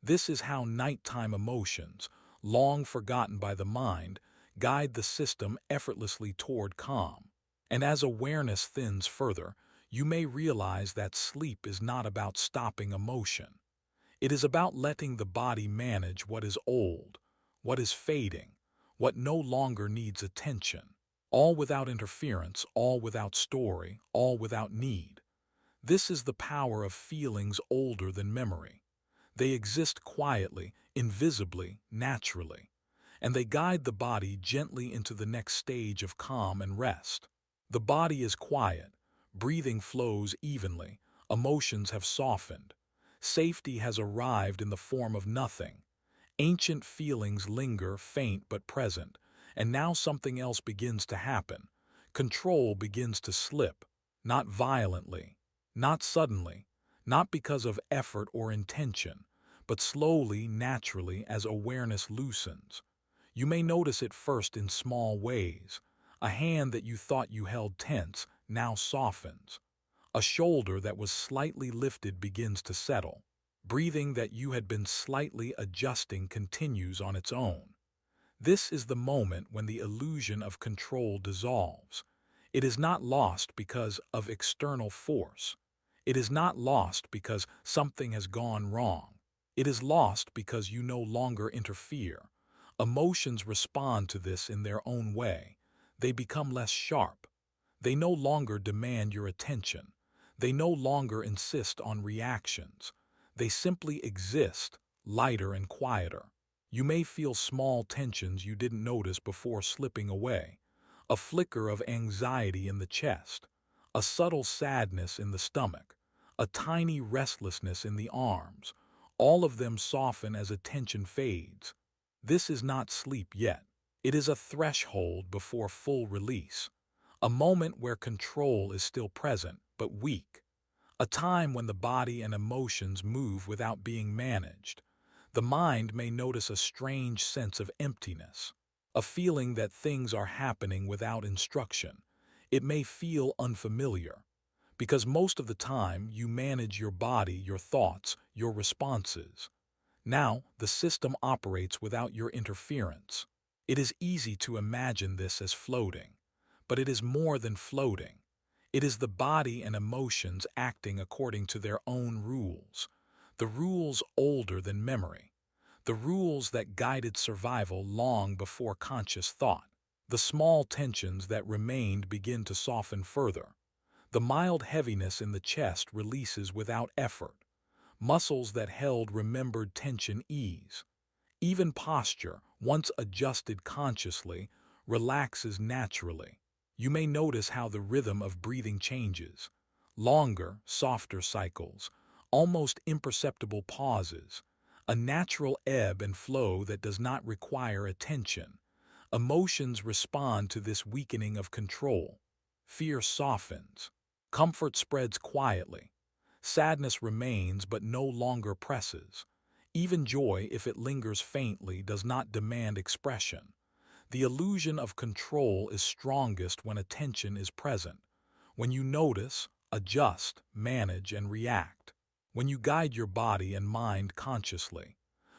This is how nighttime emotions, long forgotten by the mind, guide the system effortlessly toward calm. And as awareness thins further, you may realize that sleep is not about stopping emotion. It is about letting the body manage what is old, what is fading, what no longer needs attention. All without interference, all without story, all without need. This is the power of feelings older than memory. They exist quietly, invisibly, naturally, and they guide the body gently into the next stage of calm and rest. The body is quiet, breathing flows evenly, emotions have softened. Safety has arrived in the form of nothing. Ancient feelings linger, faint but present, and now something else begins to happen. Control begins to slip, not violently, not suddenly, not because of effort or intention, but slowly, naturally, as awareness loosens. You may notice it first in small ways. A hand that you thought you held tense now softens. A shoulder that was slightly lifted begins to settle. Breathing that you had been slightly adjusting continues on its own. This is the moment when the illusion of control dissolves. It is not lost because of external force. It is not lost because something has gone wrong. It is lost because you no longer interfere. Emotions respond to this in their own way. They become less sharp. They no longer demand your attention. They no longer insist on reactions. They simply exist, lighter and quieter. You may feel small tensions you didn't notice before slipping away. A flicker of anxiety in the chest, a subtle sadness in the stomach, a tiny restlessness in the arms. All of them soften as attention fades. This is not sleep yet. It is a threshold before full release. A moment where control is still present, but weak. A time when the body and emotions move without being managed. The mind may notice a strange sense of emptiness, a feeling that things are happening without instruction. It may feel unfamiliar, because most of the time you manage your body, your thoughts, your responses. Now, the system operates without your interference. It is easy to imagine this as floating, but it is more than floating. It is the body and emotions acting according to their own rules, the rules older than memory, the rules that guided survival long before conscious thought. The small tensions that remained begin to soften further. The mild heaviness in the chest releases without effort. Muscles that held remembered tension ease. Even posture, once adjusted consciously, relaxes naturally. You may notice how the rhythm of breathing changes. Longer, softer cycles, almost imperceptible pauses, a natural ebb and flow that does not require attention. Emotions respond to this weakening of control. Fear softens. Comfort spreads quietly. Sadness remains but no longer presses. Even joy, if it lingers faintly, does not demand expression. The illusion of control is strongest when attention is present, when you notice, adjust, manage, and react, when you guide your body and mind consciously.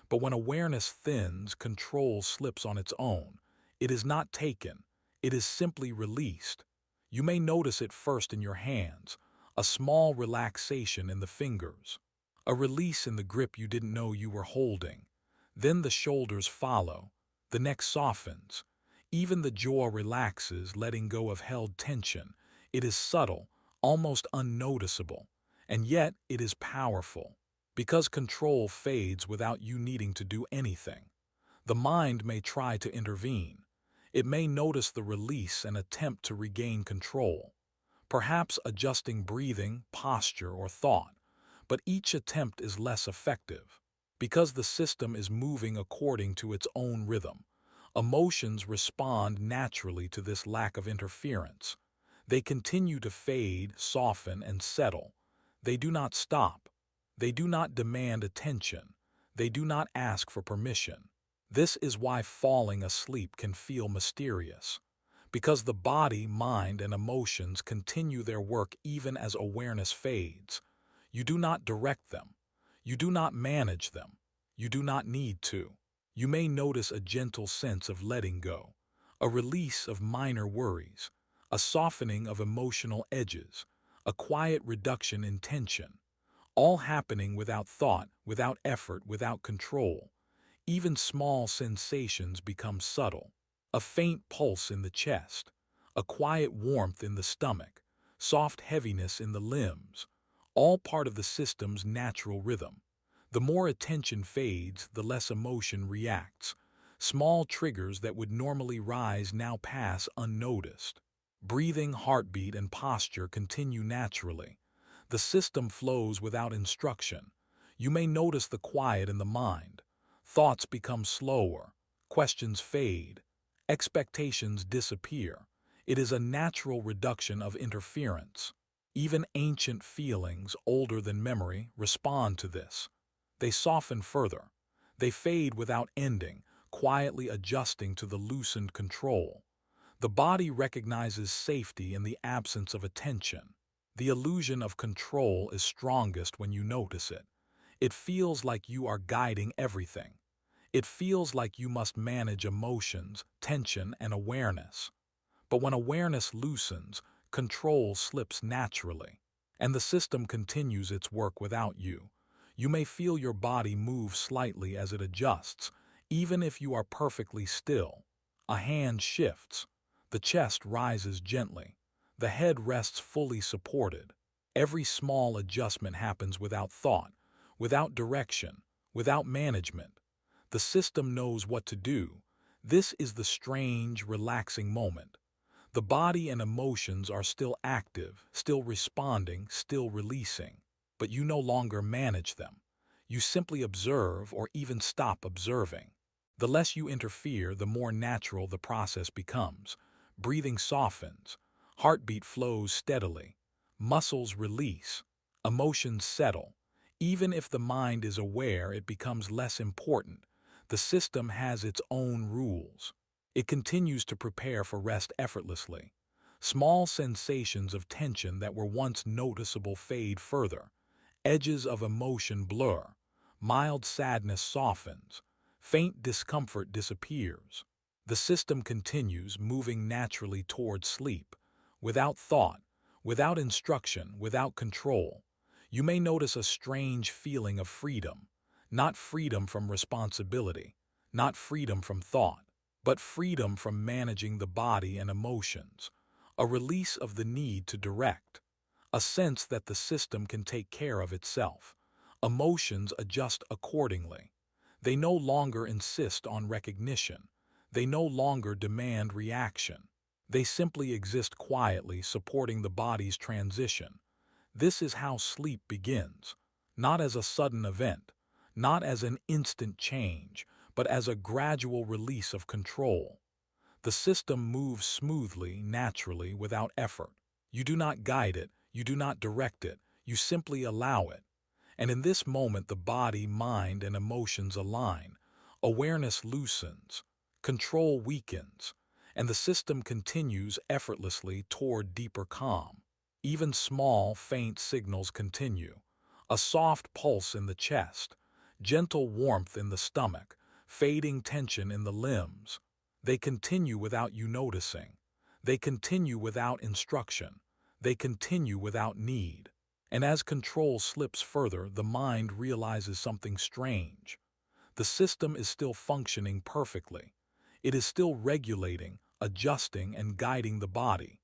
But when awareness thins, control slips on its own. It is not taken, it is simply released. You may notice it first in your hands, a small relaxation in the fingers, a release in the grip you didn't know you were holding. Then the shoulders follow, the neck softens. Even the jaw relaxes, letting go of held tension. It is subtle, almost unnoticeable, and yet it is powerful. Because control fades without you needing to do anything. The mind may try to intervene. It may notice the release and attempt to regain control, perhaps adjusting breathing, posture, or thought, but each attempt is less effective. Because the system is moving according to its own rhythm, emotions respond naturally to this lack of interference. They continue to fade, soften, and settle. They do not stop. They do not demand attention. They do not ask for permission. This is why falling asleep can feel mysterious. Because the body, mind, and emotions continue their work even as awareness fades. You do not direct them. You do not manage them. You do not need to. You may notice a gentle sense of letting go, a release of minor worries, a softening of emotional edges, a quiet reduction in tension, all happening without thought, without effort, without control. Even small sensations become subtle. A faint pulse in the chest, a quiet warmth in the stomach, soft heaviness in the limbs, all part of the system's natural rhythm. The more attention fades, the less emotion reacts. Small triggers that would normally rise now pass unnoticed. Breathing, heartbeat, and posture continue naturally. The system flows without instruction. You may notice the quiet in the mind. Thoughts become slower. Questions fade. Expectations disappear. It is a natural reduction of interference. Even ancient feelings, older than memory, respond to this. They soften further. They fade without ending, quietly adjusting to the loosened control. The body recognizes safety in the absence of attention. The illusion of control is strongest when you notice it. It feels like you are guiding everything. It feels like you must manage emotions, tension, and awareness. But when awareness loosens, control slips naturally, and the system continues its work without you. You may feel your body move slightly as it adjusts, even if you are perfectly still. A hand shifts. The chest rises gently. The head rests fully supported. Every small adjustment happens without thought, without direction, without management. The system knows what to do. This is the strange, relaxing moment. The body and emotions are still active, still responding, still releasing. But you no longer manage them. You simply observe or even stop observing. The less you interfere, the more natural the process becomes. Breathing softens. Heartbeat flows steadily. Muscles release. Emotions settle. Even if the mind is aware, it becomes less important. The system has its own rules. It continues to prepare for rest effortlessly. Small sensations of tension that were once noticeable fade further. Edges of emotion blur. Mild sadness softens. Faint discomfort disappears. The system continues moving naturally toward sleep, without thought, without instruction, without control. You may notice a strange feeling of freedom, not freedom from responsibility, not freedom from thought, but freedom from managing the body and emotions, a release of the need to direct, a sense that the system can take care of itself. Emotions adjust accordingly. They no longer insist on recognition. They no longer demand reaction. They simply exist quietly, supporting the body's transition. This is how sleep begins, not as a sudden event, not as an instant change, but as a gradual release of control. The system moves smoothly, naturally, without effort. You do not guide it, you do not direct it, you simply allow it. And in this moment, the body, mind, and emotions align. Awareness loosens, control weakens, and the system continues effortlessly toward deeper calm. Even small, faint signals continue. A soft pulse in the chest, gentle warmth in the stomach, fading tension in the limbs. They continue without you noticing. They continue without instruction. They continue without need. And as control slips further, the mind realizes something strange. The system is still functioning perfectly. It is still regulating, adjusting, and guiding the body.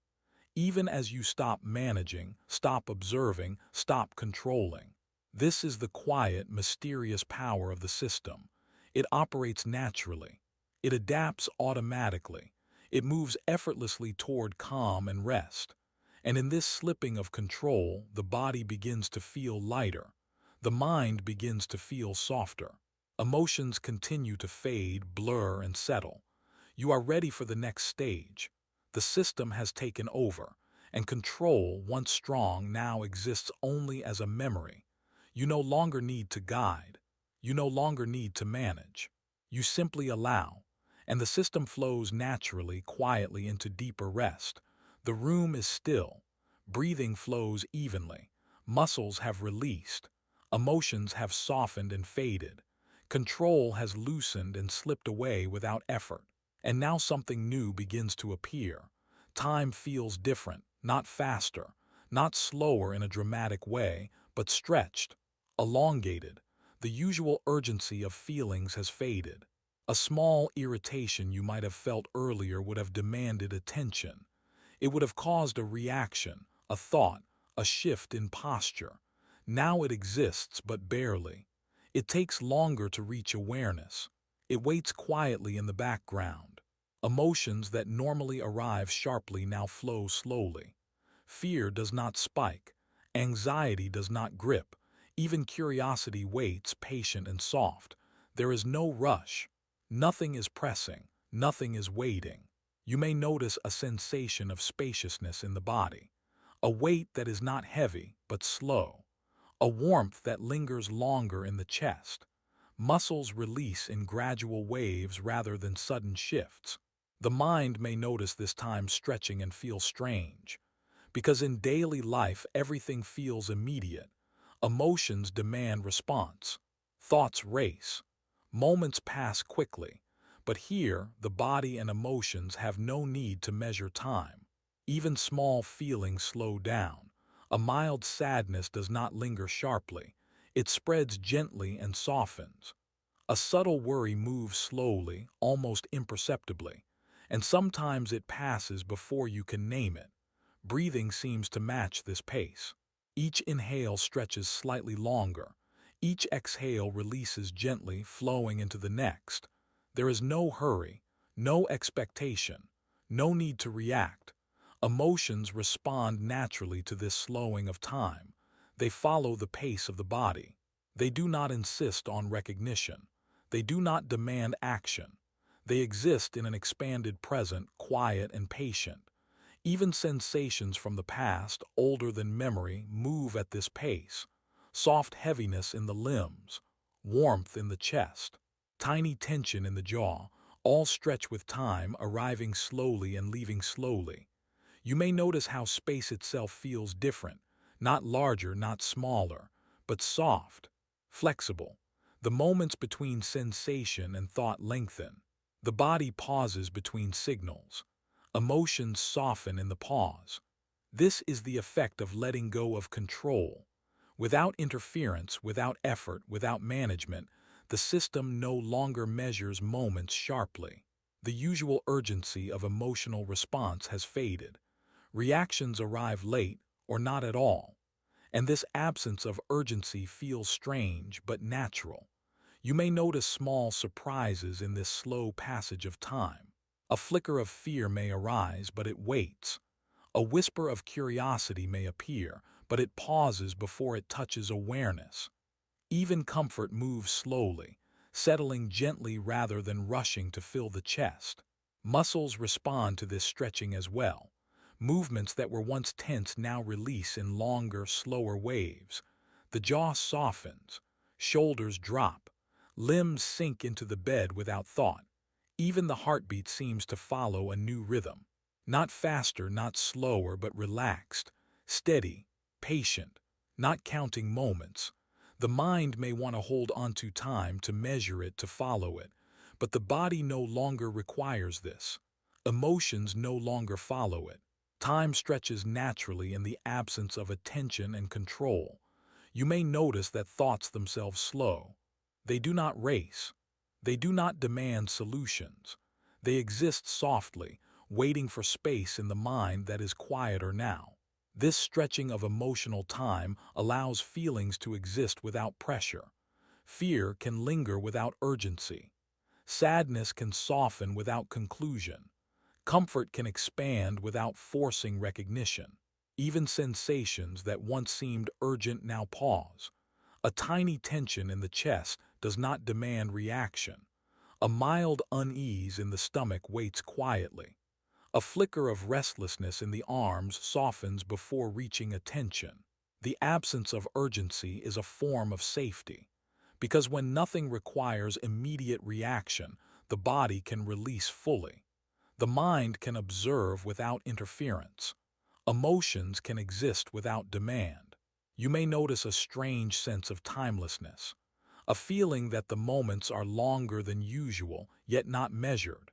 Even as you stop managing, stop observing, stop controlling. This is the quiet, mysterious power of the system. It operates naturally. It adapts automatically. It moves effortlessly toward calm and rest. And in this slipping of control, the body begins to feel lighter. The mind begins to feel softer. Emotions continue to fade, blur, and settle. You are ready for the next stage. The system has taken over, and control, once strong, now exists only as a memory. You no longer need to guide. You no longer need to manage. You simply allow, and the system flows naturally, quietly into deeper rest. The room is still. Breathing flows evenly. Muscles have released. Emotions have softened and faded. Control has loosened and slipped away without effort. And now something new begins to appear. Time feels different, not faster, not slower in a dramatic way, but stretched, elongated. The usual urgency of feelings has faded. A small irritation you might have felt earlier would have demanded attention. It would have caused a reaction, a thought, a shift in posture. Now it exists, but barely. It takes longer to reach awareness. It waits quietly in the background. Emotions that normally arrive sharply now flow slowly. Fear does not spike. Anxiety does not grip. Even curiosity waits, patient and soft. There is no rush. Nothing is pressing. Nothing is waiting. You may notice a sensation of spaciousness in the body, a weight that is not heavy but slow, a warmth that lingers longer in the chest. Muscles release in gradual waves rather than sudden shifts. The mind may notice this time stretching and feel strange, because in daily life everything feels immediate. Emotions demand response. Thoughts race. Moments pass quickly. But here, the body and emotions have no need to measure time. Even small feelings slow down. A mild sadness does not linger sharply. It spreads gently and softens. A subtle worry moves slowly, almost imperceptibly, and sometimes it passes before you can name it. Breathing seems to match this pace. Each inhale stretches slightly longer. Each exhale releases gently, flowing into the next. There is no hurry, no expectation, no need to react. Emotions respond naturally to this slowing of time. They follow the pace of the body. They do not insist on recognition. They do not demand action. They exist in an expanded present, quiet and patient. Even sensations from the past, older than memory, move at this pace. Soft heaviness in the limbs, warmth in the chest, tiny tension in the jaw, all stretch with time, arriving slowly and leaving slowly. You may notice how space itself feels different, not larger, not smaller, but soft, flexible. The moments between sensation and thought lengthen. The body pauses between signals. Emotions soften in the pause. This is the effect of letting go of control. Without interference, without effort, without management, the system no longer measures moments sharply. The usual urgency of emotional response has faded. Reactions arrive late or not at all, and this absence of urgency feels strange but natural. You may notice small surprises in this slow passage of time. A flicker of fear may arise, but it waits. A whisper of curiosity may appear, but it pauses before it touches awareness. Even comfort moves slowly, settling gently rather than rushing to fill the chest. Muscles respond to this stretching as well. Movements that were once tense now release in longer, slower waves. The jaw softens, shoulders drop, limbs sink into the bed without thought. Even the heartbeat seems to follow a new rhythm. Not faster, not slower, but relaxed, steady, patient, not counting moments. The mind may want to hold onto time, to measure it, to follow it, but the body no longer requires this. Emotions no longer follow it. Time stretches naturally in the absence of attention and control. You may notice that thoughts themselves slow. They do not race. They do not demand solutions. They exist softly, waiting for space in the mind that is quieter now. This stretching of emotional time allows feelings to exist without pressure. Fear can linger without urgency. Sadness can soften without conclusion. Comfort can expand without forcing recognition. Even sensations that once seemed urgent now pause. A tiny tension in the chest does not demand reaction. A mild unease in the stomach waits quietly. A flicker of restlessness in the arms softens before reaching attention. The absence of urgency is a form of safety, because when nothing requires immediate reaction, the body can release fully. The mind can observe without interference. Emotions can exist without demand. You may notice a strange sense of timelessness, a feeling that the moments are longer than usual, yet not measured.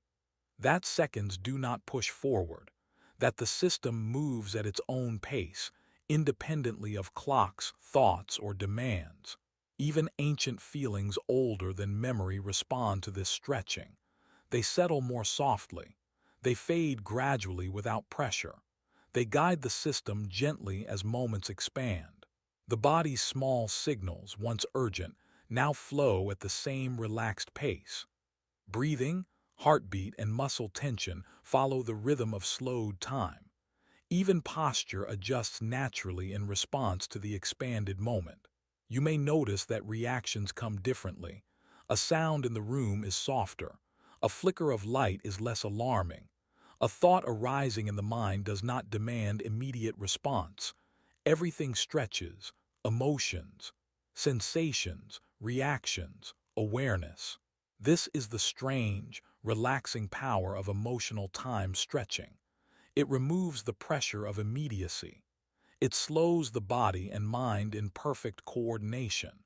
That seconds do not push forward, that the system moves at its own pace, independently of clocks, thoughts, or demands. Even ancient feelings older than memory respond to this stretching. They settle more softly. They fade gradually without pressure. They guide the system gently as moments expand. The body's small signals, once urgent, now flow at the same relaxed pace. Breathing, heartbeat, and muscle tension follow the rhythm of slowed time. Even posture adjusts naturally in response to the expanded moment. You may notice that reactions come differently. A sound in the room is softer. A flicker of light is less alarming. A thought arising in the mind does not demand immediate response. Everything stretches: emotions, sensations, reactions, awareness. This is the strange, relaxing power of emotional time stretching. It removes the pressure of immediacy. It slows the body and mind in perfect coordination.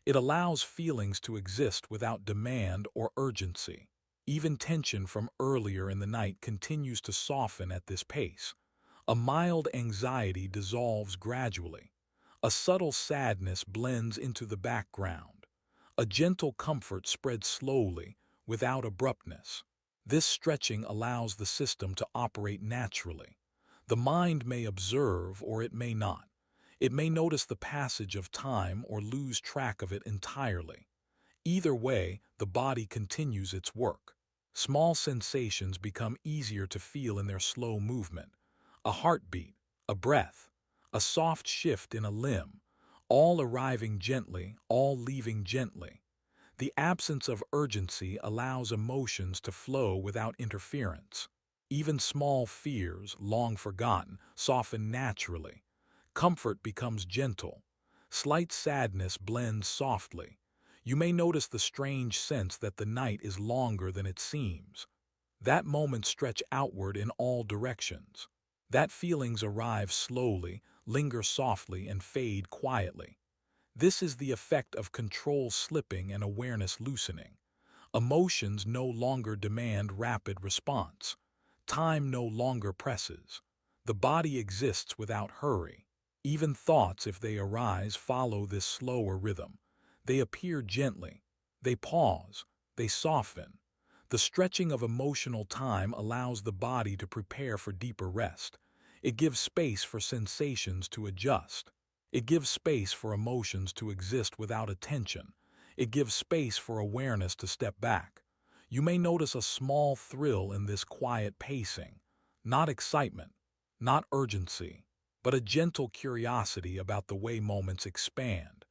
It allows feelings to exist without demand or urgency. Even tension from earlier in the night continues to soften at this pace. A mild anxiety dissolves gradually. A subtle sadness blends into the background. A gentle comfort spreads slowly, without abruptness. This stretching allows the system to operate naturally. The mind may observe or it may not. It may notice the passage of time or lose track of it entirely. Either way, the body continues its work. Small sensations become easier to feel in their slow movement. A heartbeat, a breath, a soft shift in a limb, all arriving gently, all leaving gently. The absence of urgency allows emotions to flow without interference. Even small fears, long forgotten, soften naturally. Comfort becomes gentle. Slight sadness blends softly. You may notice the strange sense that the night is longer than it seems. That moments stretch outward in all directions. That feelings arrive slowly, linger softly, and fade quietly. This is the effect of control slipping and awareness loosening. Emotions no longer demand rapid response. Time no longer presses. The body exists without hurry. Even thoughts, if they arise, follow this slower rhythm. They appear gently. They pause. They soften. The stretching of emotional time allows the body to prepare for deeper rest. It gives space for sensations to adjust. It gives space for emotions to exist without attention. It gives space for awareness to step back. You may notice a small thrill in this quiet pacing. Not excitement, not urgency, but a gentle curiosity about the way moments expand,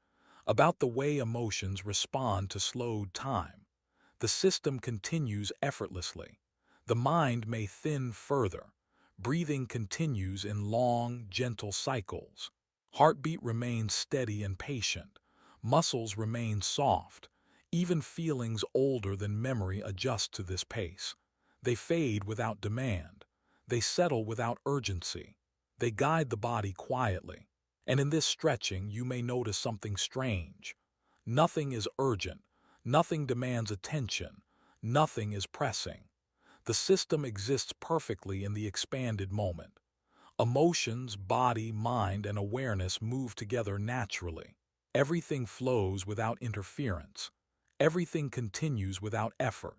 about the way emotions respond to slowed time. The system continues effortlessly. The mind may thin further. Breathing continues in long, gentle cycles. Heartbeat remains steady and patient. Muscles remain soft. Even feelings older than memory adjust to this pace. They fade without demand. They settle without urgency. They guide the body quietly. And in this stretching, you may notice something strange. Nothing is urgent. Nothing demands attention. Nothing is pressing. The system exists perfectly in the expanded moment. Emotions, body, mind, and awareness move together naturally. Everything flows without interference. Everything continues without effort.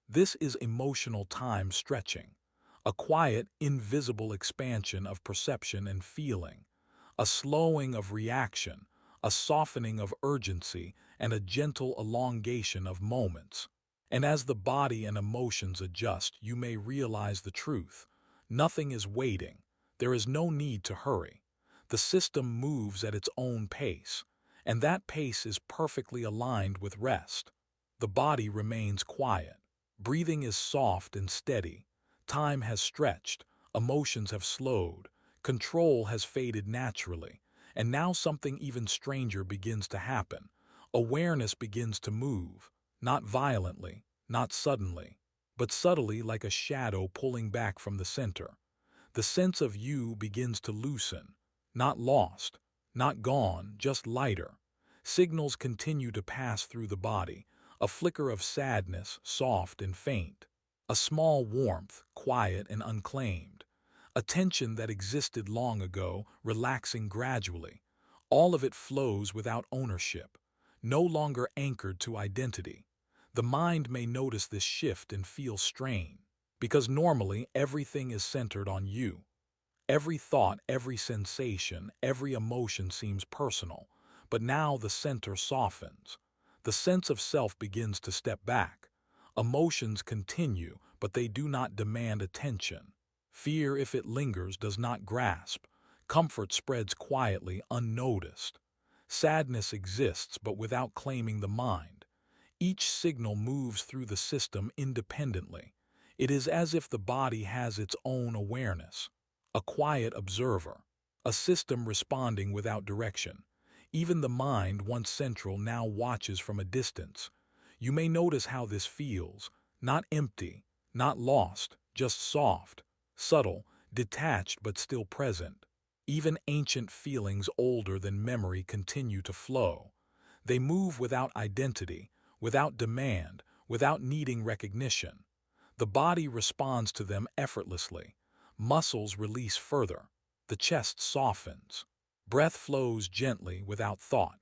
This is emotional time stretching, a quiet, invisible expansion of perception and feeling, a slowing of reaction, a softening of urgency, and a gentle elongation of moments. And as the body and emotions adjust, you may realize the truth. Nothing is waiting. There is no need to hurry. The system moves at its own pace, and that pace is perfectly aligned with rest. The body remains quiet. Breathing is soft and steady. Time has stretched. Emotions have slowed. Control has faded naturally. And now something even stranger begins to happen. Awareness begins to move, not violently, not suddenly, but subtly, like a shadow pulling back from the center. The sense of you begins to loosen, not lost, not gone, just lighter. Signals continue to pass through the body, a flicker of sadness, soft and faint, a small warmth, quiet and unclaimed, a tension that existed long ago, relaxing gradually. All of it flows without ownership, no longer anchored to identity. The mind may notice this shift and feel strain, because normally everything is centered on you. Every thought, every sensation, every emotion seems personal, but now the center softens. The sense of self begins to step back. Emotions continue, but they do not demand attention. Fear, if it lingers, does not grasp. Comfort spreads quietly, unnoticed. Sadness exists, but without claiming the mind. Each signal moves through the system independently. It is as if the body has its own awareness, a quiet observer, a system responding without direction. Even the mind, once central, now watches from a distance. You may notice how this feels, not empty, not lost, just soft, subtle, detached but still present. Even ancient feelings older than memory continue to flow. They move without identity, without demand, without needing recognition. The body responds to them effortlessly. Muscles release further. The chest softens. Breath flows gently without thought.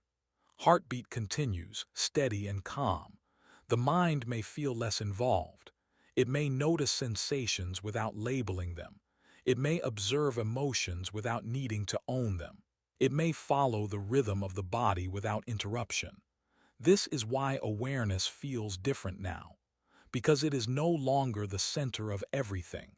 Heartbeat continues, steady and calm. The mind may feel less involved. It may notice sensations without labeling them. It may observe emotions without needing to own them. It may follow the rhythm of the body without interruption. This is why awareness feels different now, because it is no longer the center of everything.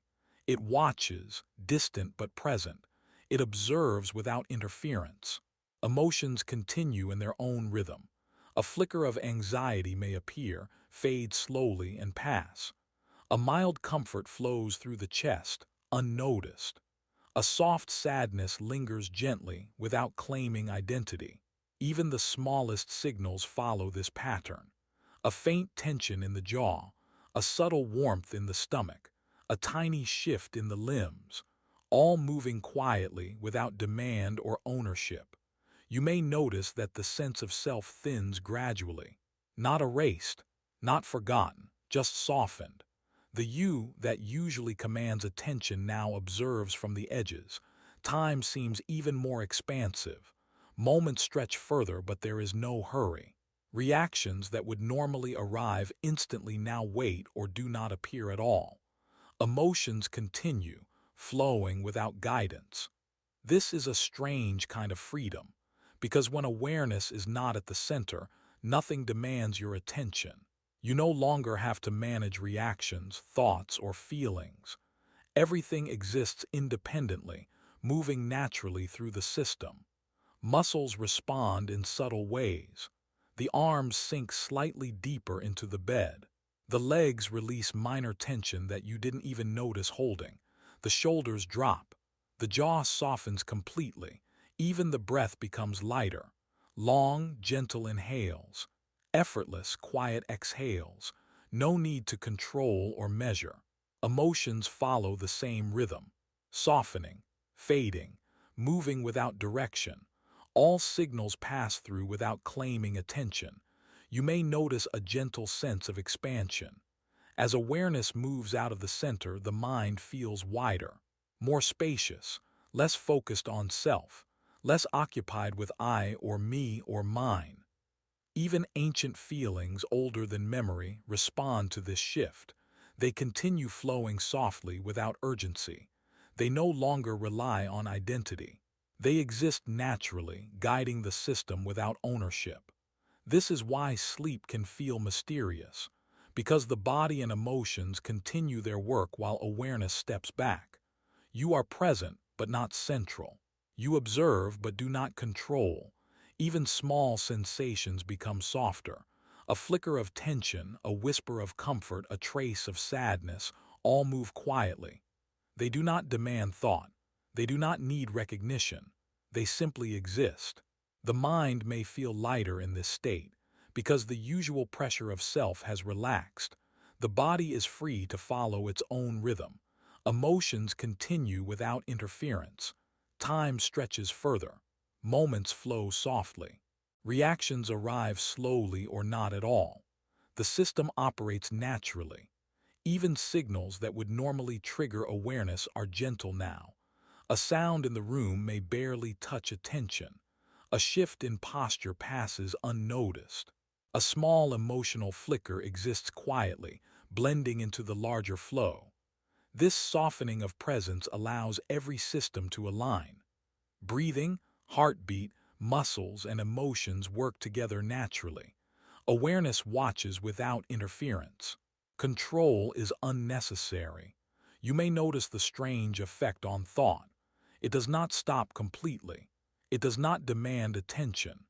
It watches, distant but present. It observes without interference. Emotions continue in their own rhythm. A flicker of anxiety may appear, fade slowly, and pass. A mild comfort flows through the chest, unnoticed. A soft sadness lingers gently without claiming identity. Even the smallest signals follow this pattern. A faint tension in the jaw, a subtle warmth in the stomach, a tiny shift in the limbs, all moving quietly without demand or ownership. you may notice that the sense of self thins gradually. Not erased, not forgotten, just softened. The you that usually commands attention now observes from the edges. Time seems even more expansive. Moments stretch further, but there is no hurry. Reactions that would normally arrive instantly now wait or do not appear at all. Emotions continue, flowing without guidance. This is a strange kind of freedom, because when awareness is not at the center, nothing demands your attention. You no longer have to manage reactions, thoughts, or feelings. Everything exists independently, moving naturally through the system. Muscles respond in subtle ways. The arms sink slightly deeper into the bed. The legs release minor tension that you didn't even notice holding. The shoulders drop. The jaw softens completely. Even the breath becomes lighter. Long, gentle inhales. Effortless, quiet exhales. No need to control or measure. Emotions follow the same rhythm. Softening, fading, moving without direction. All signals pass through without claiming attention. You may notice a gentle sense of expansion. As awareness moves out of the center, the mind feels wider, more spacious, less focused on self, less occupied with I or me or mine. Even ancient feelings older than memory respond to this shift. They continue flowing softly without urgency. They no longer rely on identity. They exist naturally, guiding the system without ownership. This is why sleep can feel mysterious, because the body and emotions continue their work while awareness steps back. You are present, but not central. You observe, but do not control. Even small sensations become softer. A flicker of tension, a whisper of comfort, a trace of sadness, all move quietly. They do not demand thought. They do not need recognition. They simply exist. The mind may feel lighter in this state, because the usual pressure of self has relaxed. The body is free to follow its own rhythm. Emotions continue without interference. Time stretches further. Moments flow softly. Reactions arrive slowly or not at all. The system operates naturally. Even signals that would normally trigger awareness are gentle now. A sound in the room may barely touch attention. A shift in posture passes unnoticed. A small emotional flicker exists quietly, blending into the larger flow. This softening of presence allows every system to align. Breathing, heartbeat, muscles, and emotions work together naturally. Awareness watches without interference. Control is unnecessary. You may notice the strange effect on thought. It does not stop completely. It does not demand attention.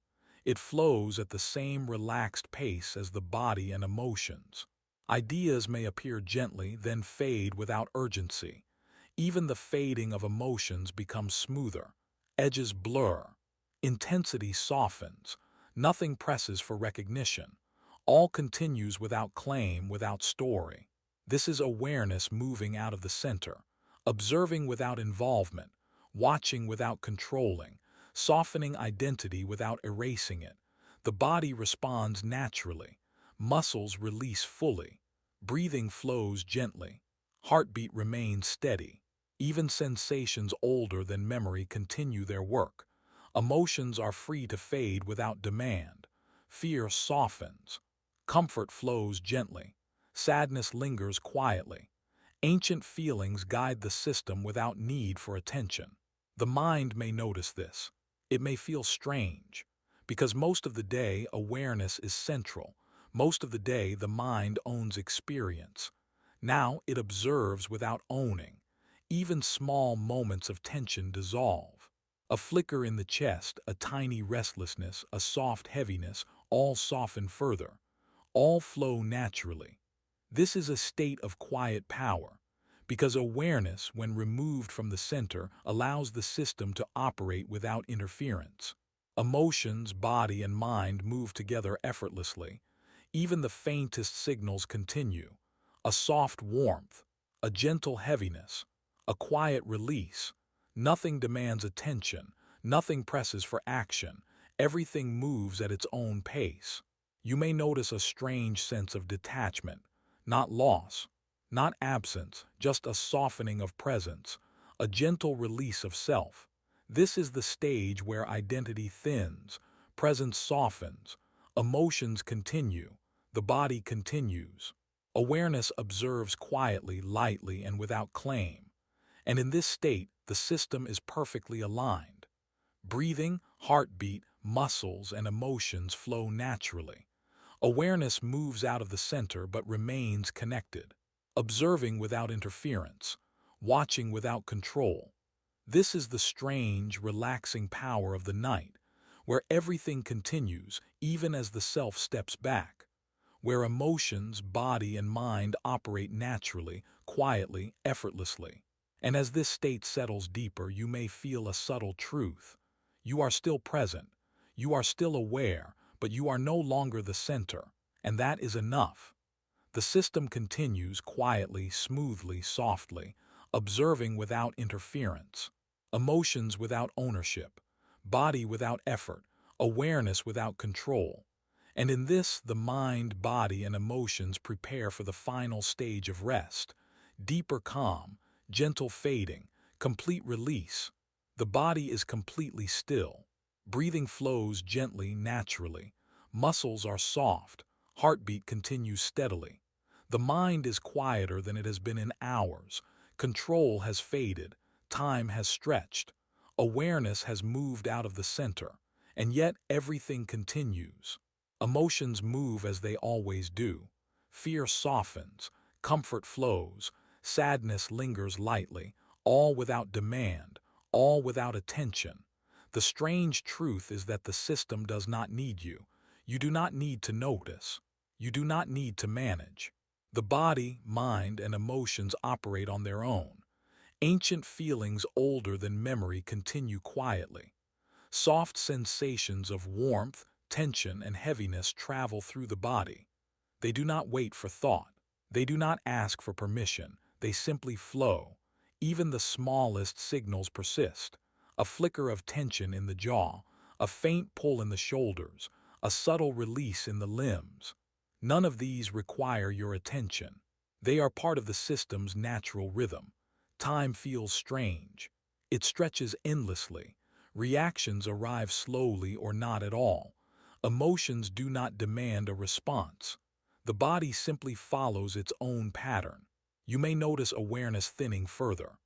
It flows at the same relaxed pace as the body and emotions. Ideas may appear gently, then fade without urgency. Even the fading of emotions becomes smoother. Edges blur. Intensity softens. Nothing presses for recognition. All continues without claim, without story. This is awareness moving out of the center, observing without involvement, watching without controlling, softening identity without erasing it. The body responds naturally. Muscles release fully. Breathing flows gently. Heartbeat remains steady. Even sensations older than memory continue their work. Emotions are free to fade without demand. Fear softens. Comfort flows gently. Sadness lingers quietly. Ancient feelings guide the system without need for attention. The mind may notice this. It may feel strange, because most of the day awareness is central. Most of the day the mind owns experience. Now it observes without owning. Even small moments of tension dissolve. A flicker in the chest, a tiny restlessness, a soft heaviness, all soften further. All flow naturally. This is a state of quiet power, because awareness, when removed from the center, allows the system to operate without interference. Emotions, body, and mind move together effortlessly. Even the faintest signals continue. A soft warmth, a gentle heaviness, a quiet release. Nothing demands attention, nothing presses for action. Everything moves at its own pace. You may notice a strange sense of detachment, not loss, not absence, just a softening of presence, a gentle release of self. This is the stage where identity thins, presence softens, emotions continue, the body continues. Awareness observes quietly, lightly, and without claim. And in this state, the system is perfectly aligned. Breathing, heartbeat, muscles, and emotions flow naturally. Awareness moves out of the center but remains connected, observing without interference, watching without control. This is the strange, relaxing power of the night, where everything continues even as the self steps back, where emotions, body, and mind operate naturally, quietly, effortlessly. And as this state settles deeper, you may feel a subtle truth. You are still present, you are still aware, but you are no longer the center, and that is enough. The system continues quietly, smoothly, softly, observing without interference, emotions without ownership, body without effort, awareness without control. And in this, the mind, body, and emotions prepare for the final stage of rest, deeper calm, gentle fading, complete release. The body is completely still. Breathing flows gently, naturally. Muscles are soft. Heartbeat continues steadily. The mind is quieter than it has been in hours. Control has faded. Time has stretched. Awareness has moved out of the center. And yet everything continues. Emotions move as they always do. Fear softens. Comfort flows. Sadness lingers lightly, all without demand, all without attention. The strange truth is that the system does not need you. You do not need to notice. You do not need to manage. The body, mind, and emotions operate on their own. Ancient feelings older than memory continue quietly. Soft sensations of warmth, tension, and heaviness travel through the body. They do not wait for thought. They do not ask for permission. They simply flow. Even the smallest signals persist. A flicker of tension in the jaw, a faint pull in the shoulders, a subtle release in the limbs. None of these require your attention. They are part of the system's natural rhythm. Time feels strange. It stretches endlessly. Reactions arrive slowly or not at all. Emotions do not demand a response. The body simply follows its own pattern. You may notice awareness thinning further.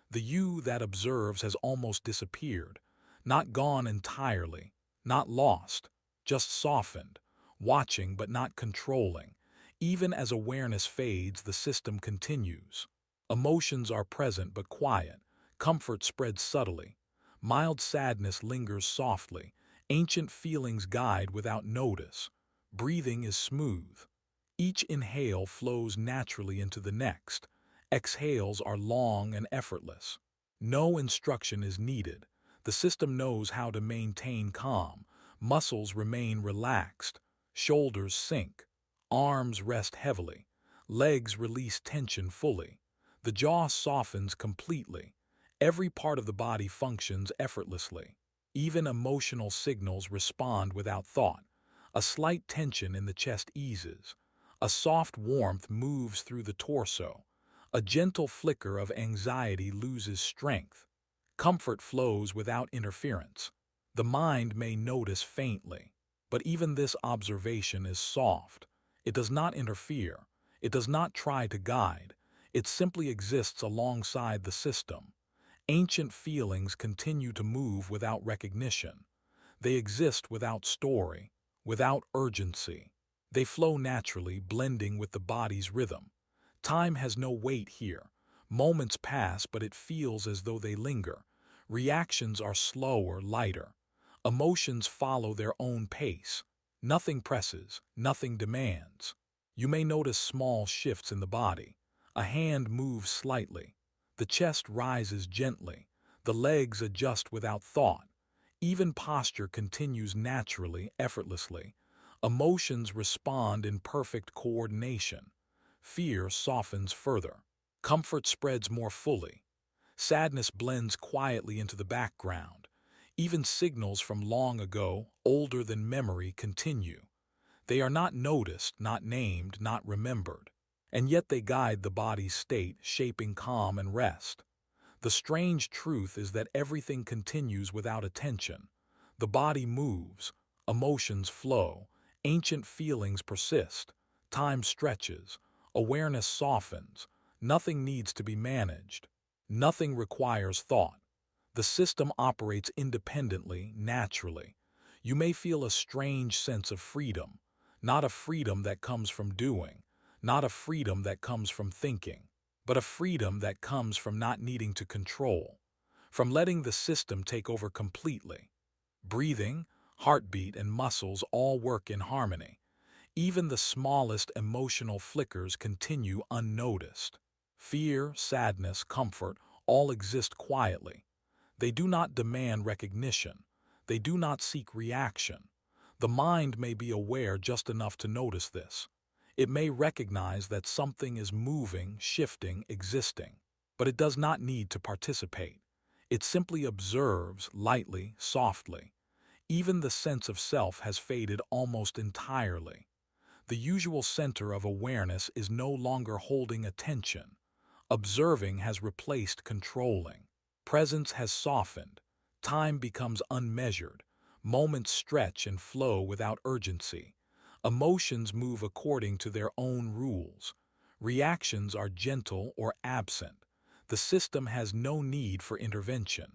The you that observes has almost disappeared, not gone entirely, not lost, just softened, watching but not controlling. Even as awareness fades, the system continues. Emotions are present but quiet. Comfort spreads subtly. Mild sadness lingers softly. Ancient feelings guide without notice. Breathing is smooth. Each inhale flows naturally into the next. Exhales are long and effortless. No instruction is needed. The system knows how to maintain calm. Muscles remain relaxed. Shoulders sink. Arms rest heavily. Legs release tension fully. The jaw softens completely. Every part of the body functions effortlessly. Even emotional signals respond without thought. A slight tension in the chest eases. A soft warmth moves through the torso. A gentle flicker of anxiety loses strength. Comfort flows without interference. The mind may notice faintly, but even this observation is soft. It does not interfere. It does not try to guide. It simply exists alongside the system. Ancient feelings continue to move without recognition. They exist without story, without urgency. They flow naturally, blending with the body's rhythm. Time has no weight here. Moments pass, but it feels as though they linger. Reactions are slower, lighter. Emotions follow their own pace. Nothing presses, nothing demands. You may notice small shifts in the body. A hand moves slightly. The chest rises gently. The legs adjust without thought. Even posture continues naturally, effortlessly. Emotions respond in perfect coordination. Fear softens further. Comfort spreads more fully. Sadness blends quietly into the background. Even signals from long ago, older than memory, continue. They are not noticed, not named, not remembered. And yet they guide the body's state, shaping calm and rest. The strange truth is that everything continues without attention. The body moves, emotions flow, ancient feelings persist, time stretches, awareness softens, nothing needs to be managed, nothing requires thought. The system operates independently, naturally. You may feel a strange sense of freedom, not a freedom that comes from doing, not a freedom that comes from thinking, but a freedom that comes from not needing to control, from letting the system take over completely. Breathing, heartbeat, and muscles all work in harmony. Even the smallest emotional flickers continue unnoticed. Fear, sadness, comfort all exist quietly. They do not demand recognition. They do not seek reaction. The mind may be aware just enough to notice this. It may recognize that something is moving, shifting, existing, but it does not need to participate. It simply observes lightly, softly. Even the sense of self has faded almost entirely. The usual center of awareness is no longer holding attention. Observing has replaced controlling. Presence has softened. Time becomes unmeasured. Moments stretch and flow without urgency. Emotions move according to their own rules. Reactions are gentle or absent. The system has no need for intervention.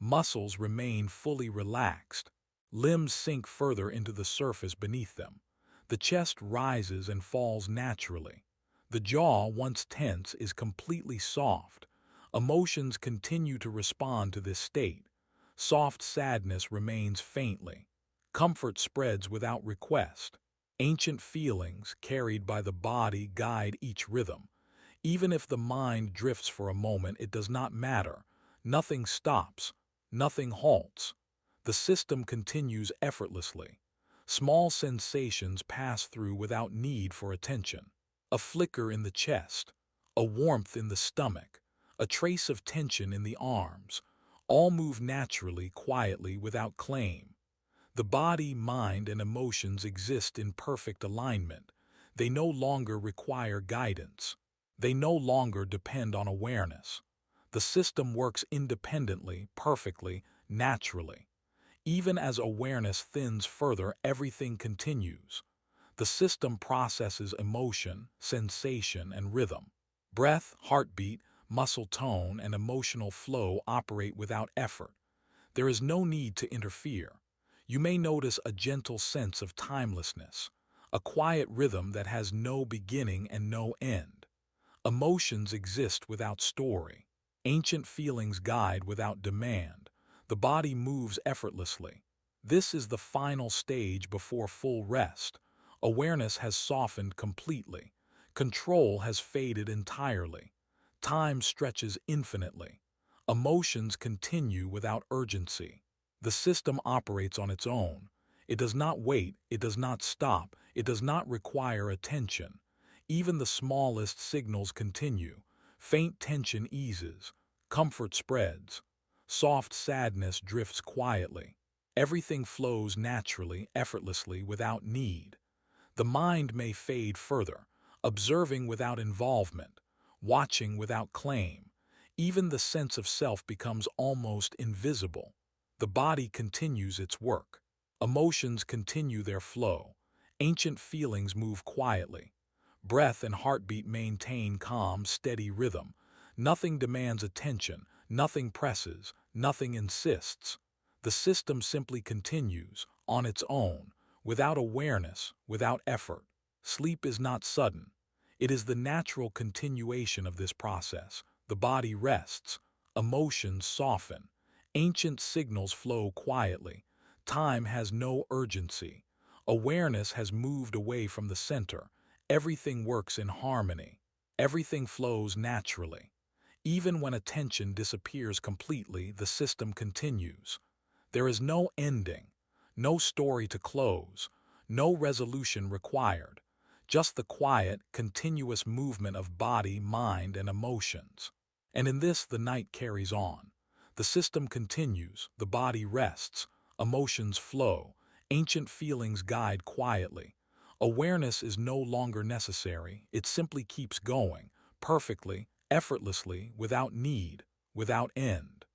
Muscles remain fully relaxed. Limbs sink further into the surface beneath them. The chest rises and falls naturally. The jaw, once tense, is completely soft. Emotions continue to respond to this state. Soft sadness remains faintly. Comfort spreads without request. Ancient feelings, carried by the body, guide each rhythm. Even if the mind drifts for a moment, it does not matter. Nothing stops. Nothing halts. The system continues effortlessly. Small sensations pass through without need for attention. A flicker in the chest, a warmth in the stomach, a trace of tension in the arms, all move naturally, quietly, without claim. The body, mind, and emotions exist in perfect alignment. They no longer require guidance. They no longer depend on awareness. The system works independently, perfectly, naturally. Even as awareness thins further, everything continues. The system processes emotion, sensation, and rhythm. Breath, heartbeat, muscle tone, and emotional flow operate without effort. There is no need to interfere. You may notice a gentle sense of timelessness, a quiet rhythm that has no beginning and no end. Emotions exist without story. Ancient feelings guide without demand. The body moves effortlessly. This is the final stage before full rest. Awareness has softened completely. Control has faded entirely. Time stretches infinitely. Emotions continue without urgency. The system operates on its own. It does not wait, it does not stop, it does not require attention. Even the smallest signals continue. Faint tension eases. Comfort spreads. Soft sadness drifts quietly. Everything flows naturally, effortlessly, without need. The mind may fade further, observing without involvement, watching without claim. Even the sense of self becomes almost invisible. The body continues its work. Emotions continue their flow. Ancient feelings move quietly. Breath and heartbeat maintain calm, steady rhythm. Nothing demands attention, nothing presses, nothing insists. The system simply continues, on its own, without awareness, without effort. Sleep is not sudden. It is the natural continuation of this process. The body rests. Emotions soften. Ancient signals flow quietly. Time has no urgency. Awareness has moved away from the center. Everything works in harmony. Everything flows naturally. Even when attention disappears completely, the system continues. There is no ending, no story to close, no resolution required, just the quiet, continuous movement of body, mind, and emotions. And in this, the night carries on. The system continues, the body rests, emotions flow, ancient feelings guide quietly. Awareness is no longer necessary, it simply keeps going, perfectly, effortlessly, without need, without end.